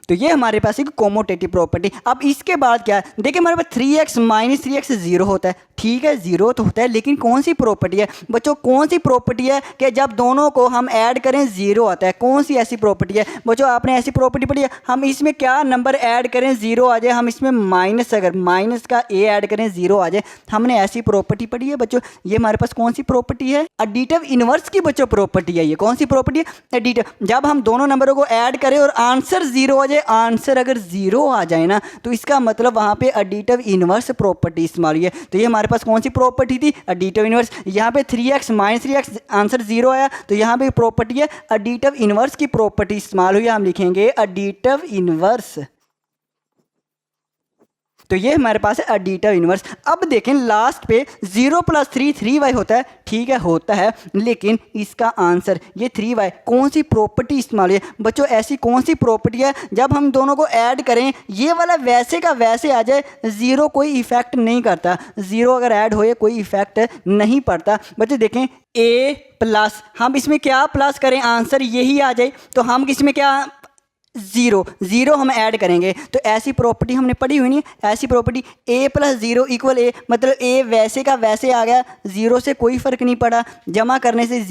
Speaker 1: तो ये हमारे पास एक कोमोटेटिव प्रॉपर्टी। अब इसके बाद क्या है, देखिए हमारे पास 3x माइनस 3x 0 होता है, ठीक है 0 तो होता है, लेकिन कौन सी प्रॉपर्टी है बच्चों? कौन सी प्रॉपर्टी है कि जब दोनों को हम ऐड करें 0 आता है? कौन सी ऐसी प्रॉपर्टी है बच्चों? आपने ऐसी प्रॉपर्टी पढ़ी है, हम इसमें क्या नंबर ऐड करें 0 आ जाए, हम इसमें माइनस, अगर माइनस का a ऐड करें 0 आ जाए। हमने ऐसी प्रॉपर्टी पढ़ी है बच्चों। ये हमारे पास कौन सी प्रॉपर्टी है? एडिटिव इनवर्स की बच्चों प्रॉपर्टी है। ये कौन सी प्रॉपर्टी है? एडिटिव। जब हम दोनों नंबरों को ऐड करें और आंसर 0 आ जाए, आंसर अगर 0 आ जाए ना, तो इसका मतलब वहां पे एडिटिव इनवर्स प्रॉपर्टी इस्तेमाल हुई है। तो ये हमारे पास कौन सी प्रॉपर्टी थी? Additive inverse. यहाँ पे 3x माइनस 3x आंसर 0 आया, तो यहाँ पे प्रॉपर्टी है एडिटिव इनवर्स की प्रॉपर्टी इस्तेमाल हुई है। हम लिखेंगे एडिटिव इनवर्स। तो ये हमारे पास है एडिटिव इनवर्स। अब देखें लास्ट पे 0 प्लस 3 3y होता है, ठीक है होता है, लेकिन इसका आंसर ये 3y, कौन सी प्रॉपर्टी इस्तेमाल है बच्चों? ऐसी कौन सी प्रॉपर्टी है जब हम दोनों को ऐड करें ये वाला वैसे का वैसे आ जाए, 0 कोई इफेक्ट नहीं करता, 0 अगर ऐड हो कोई इफेक्ट नहीं पड़ता। बच्चों देखें a प्लस, हम इसमें क्या प्लस करें आंसर यही आ जाए, तो हम इसमें क्या 0 हम ऐड करेंगे। तो ऐसी प्रॉपर्टी हमने पढ़ी हुई नहीं, ऐसी property a plus 0 equal a, मतलब a वैसे का वैसे आ गया, 0 से कोई फ़र्क नहीं पड़ा, जमा करने से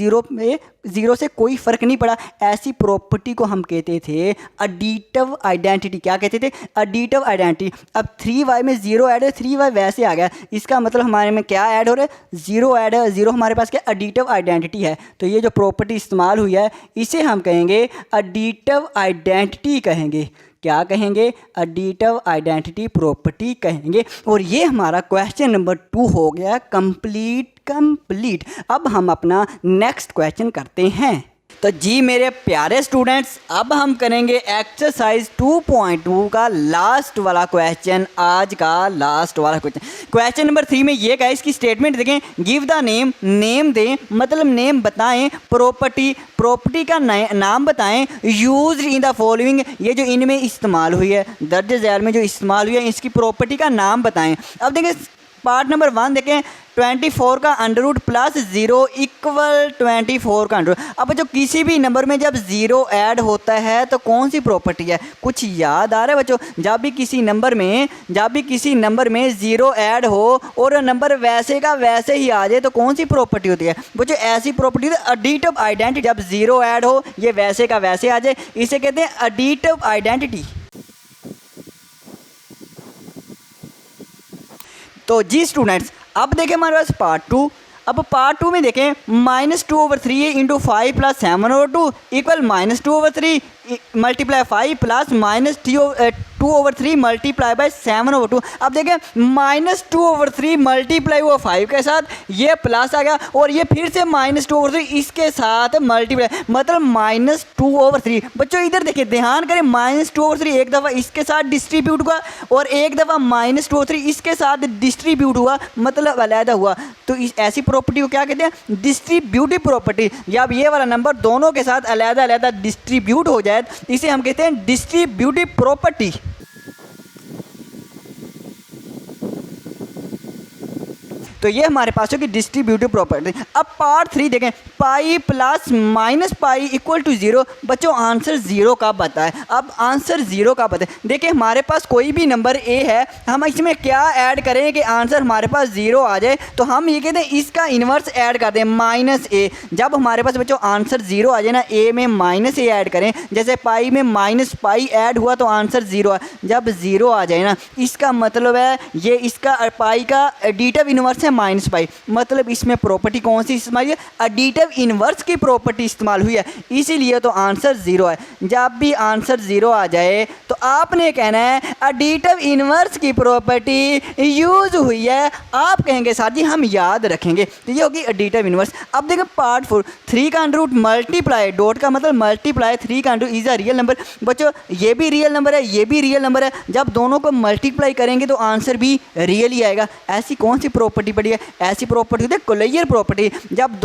Speaker 1: 0 से कोई फ़र्क नहीं पड़ा। ऐसी प्रॉपर्टी को हम कहते थे एडिटिव आइडेंटिटी। क्या कहते थे? Additive identity. अब 3y में 0 ऐड है, 3y वैसे आ गया, इसका मतलब हमारे में क्या ऐड हो रहा है? 0 ऐड है, 0 हमारे पास क्या एडिटिव आइडेंटिटी है। तो ये जो प्रॉपर्टी इस्तेमाल हुई है इसे हम कहेंगे एडिटिव आइडेंटिटी कहेंगे। क्या कहेंगे? एडिटिव आइडेंटिटी प्रॉपर्टी कहेंगे। और ये हमारा क्वेश्चन नंबर 2 हो गया कंप्लीट। अब हम अपना नेक्स्ट क्वेश्चन करते हैं। तो जी मेरे प्यारे स्टूडेंट्स, अब हम करेंगे एक्सरसाइज 2.2 का लास्ट वाला क्वेश्चन, आज का लास्ट वाला क्वेश्चन। क्वेश्चन नंबर 3 में ये गाइस की स्टेटमेंट देखें, गिव द नेम दें, मतलब नेम बताएं, प्रॉपर्टी का नाम बताएं, यूज्ड इन द फॉलोइंग, ये जो इनमें इस्तेमाल हुई है, दर्ज झैल में जो इस्तेमाल हुई है, इसकी प्रॉपर्टी का नाम बताएं। अब देखें पार्ट नंबर 1 देखें, 24 का अंडर रूट प्लस 0 इक्वल 24 का अंडर। अब जो किसी भी नंबर में जब 0 ऐड होता है तो कौन सी प्रॉपर्टी है? कुछ याद आ रहा है बच्चों? जब भी किसी नंबर में 0 ऐड हो और नंबर वैसे का वैसे ही आ जाए तो कौन सी प्रॉपर्टी होती है बच्चों? ऐसी प्रॉपर्टी एडिटिव आइडेंटिटी। जब 0 ऐड हो ये वैसे का वैसे आ जाए, इसे कहते हैं एडिटिव आइडेंटिटी। तो जी स्टूडेंट्स, अब देखें हमारे पास पार्ट 2। अब पार्ट 2 में देखें -2/3 into 5 plus 7/2 equal -2/3 multiply 5 plus -2/3 multiply by 7/2। अब देखें -2/3 मल्टीप्लाई हुआ 5 के साथ, ये प्लस आ गया और ये फिर से -2/3 इसके साथ मल्टीप्लाई, मतलब -2/3। बच्चों इधर देखिए, ध्यान करें, -2/3 एक दफ़ा इसके साथ डिस्ट्रीब्यूट हुआ और एक दफ़ा -2/3 इसके साथ डिस्ट्रीब्यूट हुआ, मतलब अलहदा हुआ। तो इस ऐसी प्रॉपर्टी को क्या कहते हैं? Distributive property. जब ये वाला नंबर दोनों के साथ अलहदा अलहदा डिस्ट्रीब्यूट हो जाए इसे हम कहते हैं डिस्ट्रीब्यूटिव प्रॉपर्टी। तो ये हमारे पास होगी डिस्ट्रीब्यूटिव प्रॉपर्टी। अब पार्ट 3 देखें, pi plus minus pi equal to 0। बच्चों आंसर 0 का बताएं। अब आंसर 0 का बताएं। देखिए हमारे पास कोई भी नंबर ए है, हम इसमें क्या ऐड करें कि आंसर हमारे पास 0 आ जाए, तो हम ये कहते हैं इसका इन्वर्स ऐड कर दें माइनस ए। जब हमारे पास बच्चों आंसर 0 आ जाए ना, ए में माइनस ए ऐड करें, जैसे पाई में माइनस पाई ऐड हुआ तो आंसर 0 है। जब 0 आ जाए ना, इसका मतलब है ये इसका पाई का एडिटिव इन्वर्स है माइनस पाई, मतलब इसमें प्रॉपर्टी कौन सी इस्तेमाल है, एडिटिव इन्वर्स की प्रॉपर्टी इस्तेमाल हुई है, इसीलिए तो आंसर 0 है। जब भी आंसर 0 आ जाए तो आपने कहना है एडिटिव इन्वर्स की प्रॉपर्टी यूज हुई है। आप कहेंगे सर जी हम याद रखेंगे, तो ये होगी एडिटिव इन्वर्स। अब देखो पार्ट 4, 3 का अंडर रूट मल्टीप्लाई, डॉट का मतलब मल्टीप्लाई 3 का under is a real number. बच्चों ये भी रियल नंबर है, ये भी रियल नंबर है, जब दोनों को मल्टीप्लाई करेंगे तो आंसर भी रियल ही आएगा। ऐसी कौन सी प्रॉपर्टी पड़ी है, ऐसी प्रॉपर्टी होती है कोलेयर प्रॉपर्टी। जब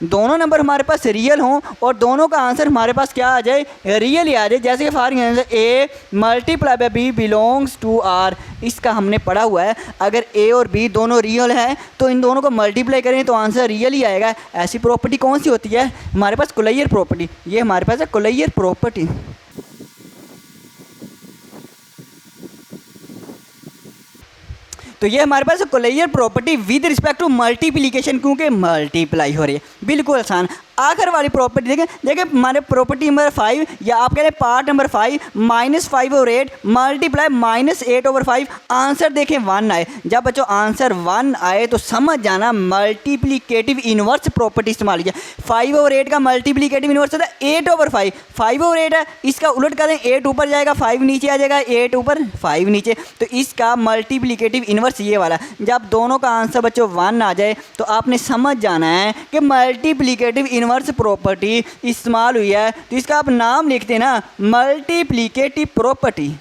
Speaker 1: दोनों नंबर हमारे पास रियल हों और दोनों का आंसर हमारे पास क्या आ जाए, रियल ही आ जाए। जैसे for example A multiply by B belongs to R, इसका हमने पढ़ा हुआ है। अगर ए और बी दोनों रियल है तो इन दोनों को मल्टीप्लाई करें तो आंसर रियल ही आएगा। ऐसी प्रॉपर्टी कौन सी होती है हमारे पास, कोलेयर प्रॉपर्टी। ये हमारे पास है कोलेयर प्रॉपर्टी। तो ये हमारे पास कोलेयर property with respect to multiplication, क्योंकि मल्टीप्लाई हो रही है, बिल्कुल आसान। आखिर वाली प्रॉपर्टी देखिए हमारे प्रॉपर्टी नंबर 5, या आप कह रहे हैं पार्ट नंबर 5, -5 और 8 मल्टीप्लाई -8/5। आंसर देखें 1 आए। जब बच्चों आंसर 1 आए तो समझ जाना मल्टीप्लिकेटिव इन्वर्स प्रॉपर्टी इस्तेमाल किया। 5 और 8 का मल्टीप्लिकेटिव इन्वर्स होता है 8/5। 5 और 8 है, इसका उलट करें, 8 ऊपर जाएगा 5 नीचे आ जाएगा, 8 ऊपर 5 नीचे, तो इसका मल्टीप्लिकेटिव इन्वर्स ये वाला। जब दोनों का आंसर बच्चों 1 आ जाए तो आपने समझ जाना है कि मल्टीप्लिकेटिव इन्वर्स प्रॉपर्टी इस्तेमाल हुई है, तो इसका आप नाम लिखते हैं ना multiplicative property.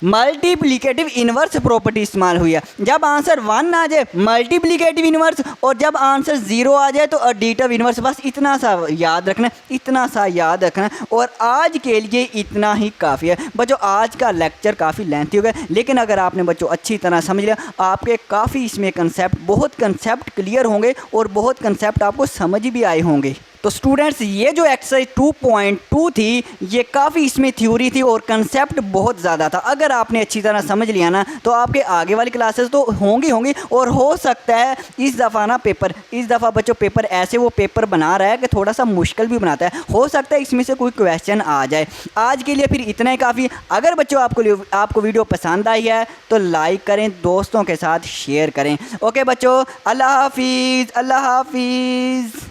Speaker 1: Multiplicative inverse property इस्तेमाल हुई है। जब आंसर 1 आ जाए मल्टीप्लिकेटिव इन्वर्स, और जब आंसर 0 आ जाए तो एडिटिव इन्वर्स। बस इतना सा याद रखना, इतना सा याद रखना, और आज के लिए इतना ही काफ़ी है। बच्चों आज का लेक्चर काफ़ी लेंथी हो गया, लेकिन अगर आपने बच्चों अच्छी तरह समझ लिया, आपके काफ़ी इसमें कंसेप्ट, बहुत कंसेप्ट क्लियर होंगे और बहुत कंसेप्ट आपको समझ भी आए होंगे। तो स्टूडेंट्स ये जो एक्सरसाइज 2.2 थी, ये काफ़ी इसमें थ्योरी थी और कंसेप्ट बहुत ज़्यादा था। अगर आपने अच्छी तरह समझ लिया ना तो आपके आगे वाली क्लासेस तो होंगी, और हो सकता है इस दफ़ा ना पेपर, इस दफ़ा बच्चों पेपर ऐसे वो पेपर बना रहा है कि थोड़ा सा मुश्किल भी बनाता है, हो सकता है इसमें से कोई क्वेश्चन आ जाए। आज के लिए फिर इतना ही काफ़ी। अगर बच्चों आपको वीडियो पसंद आई है तो लाइक करें, दोस्तों के साथ शेयर करें। ओके बच्चों, अल्लाह हाफिज़, अल्लाह हाफिज़।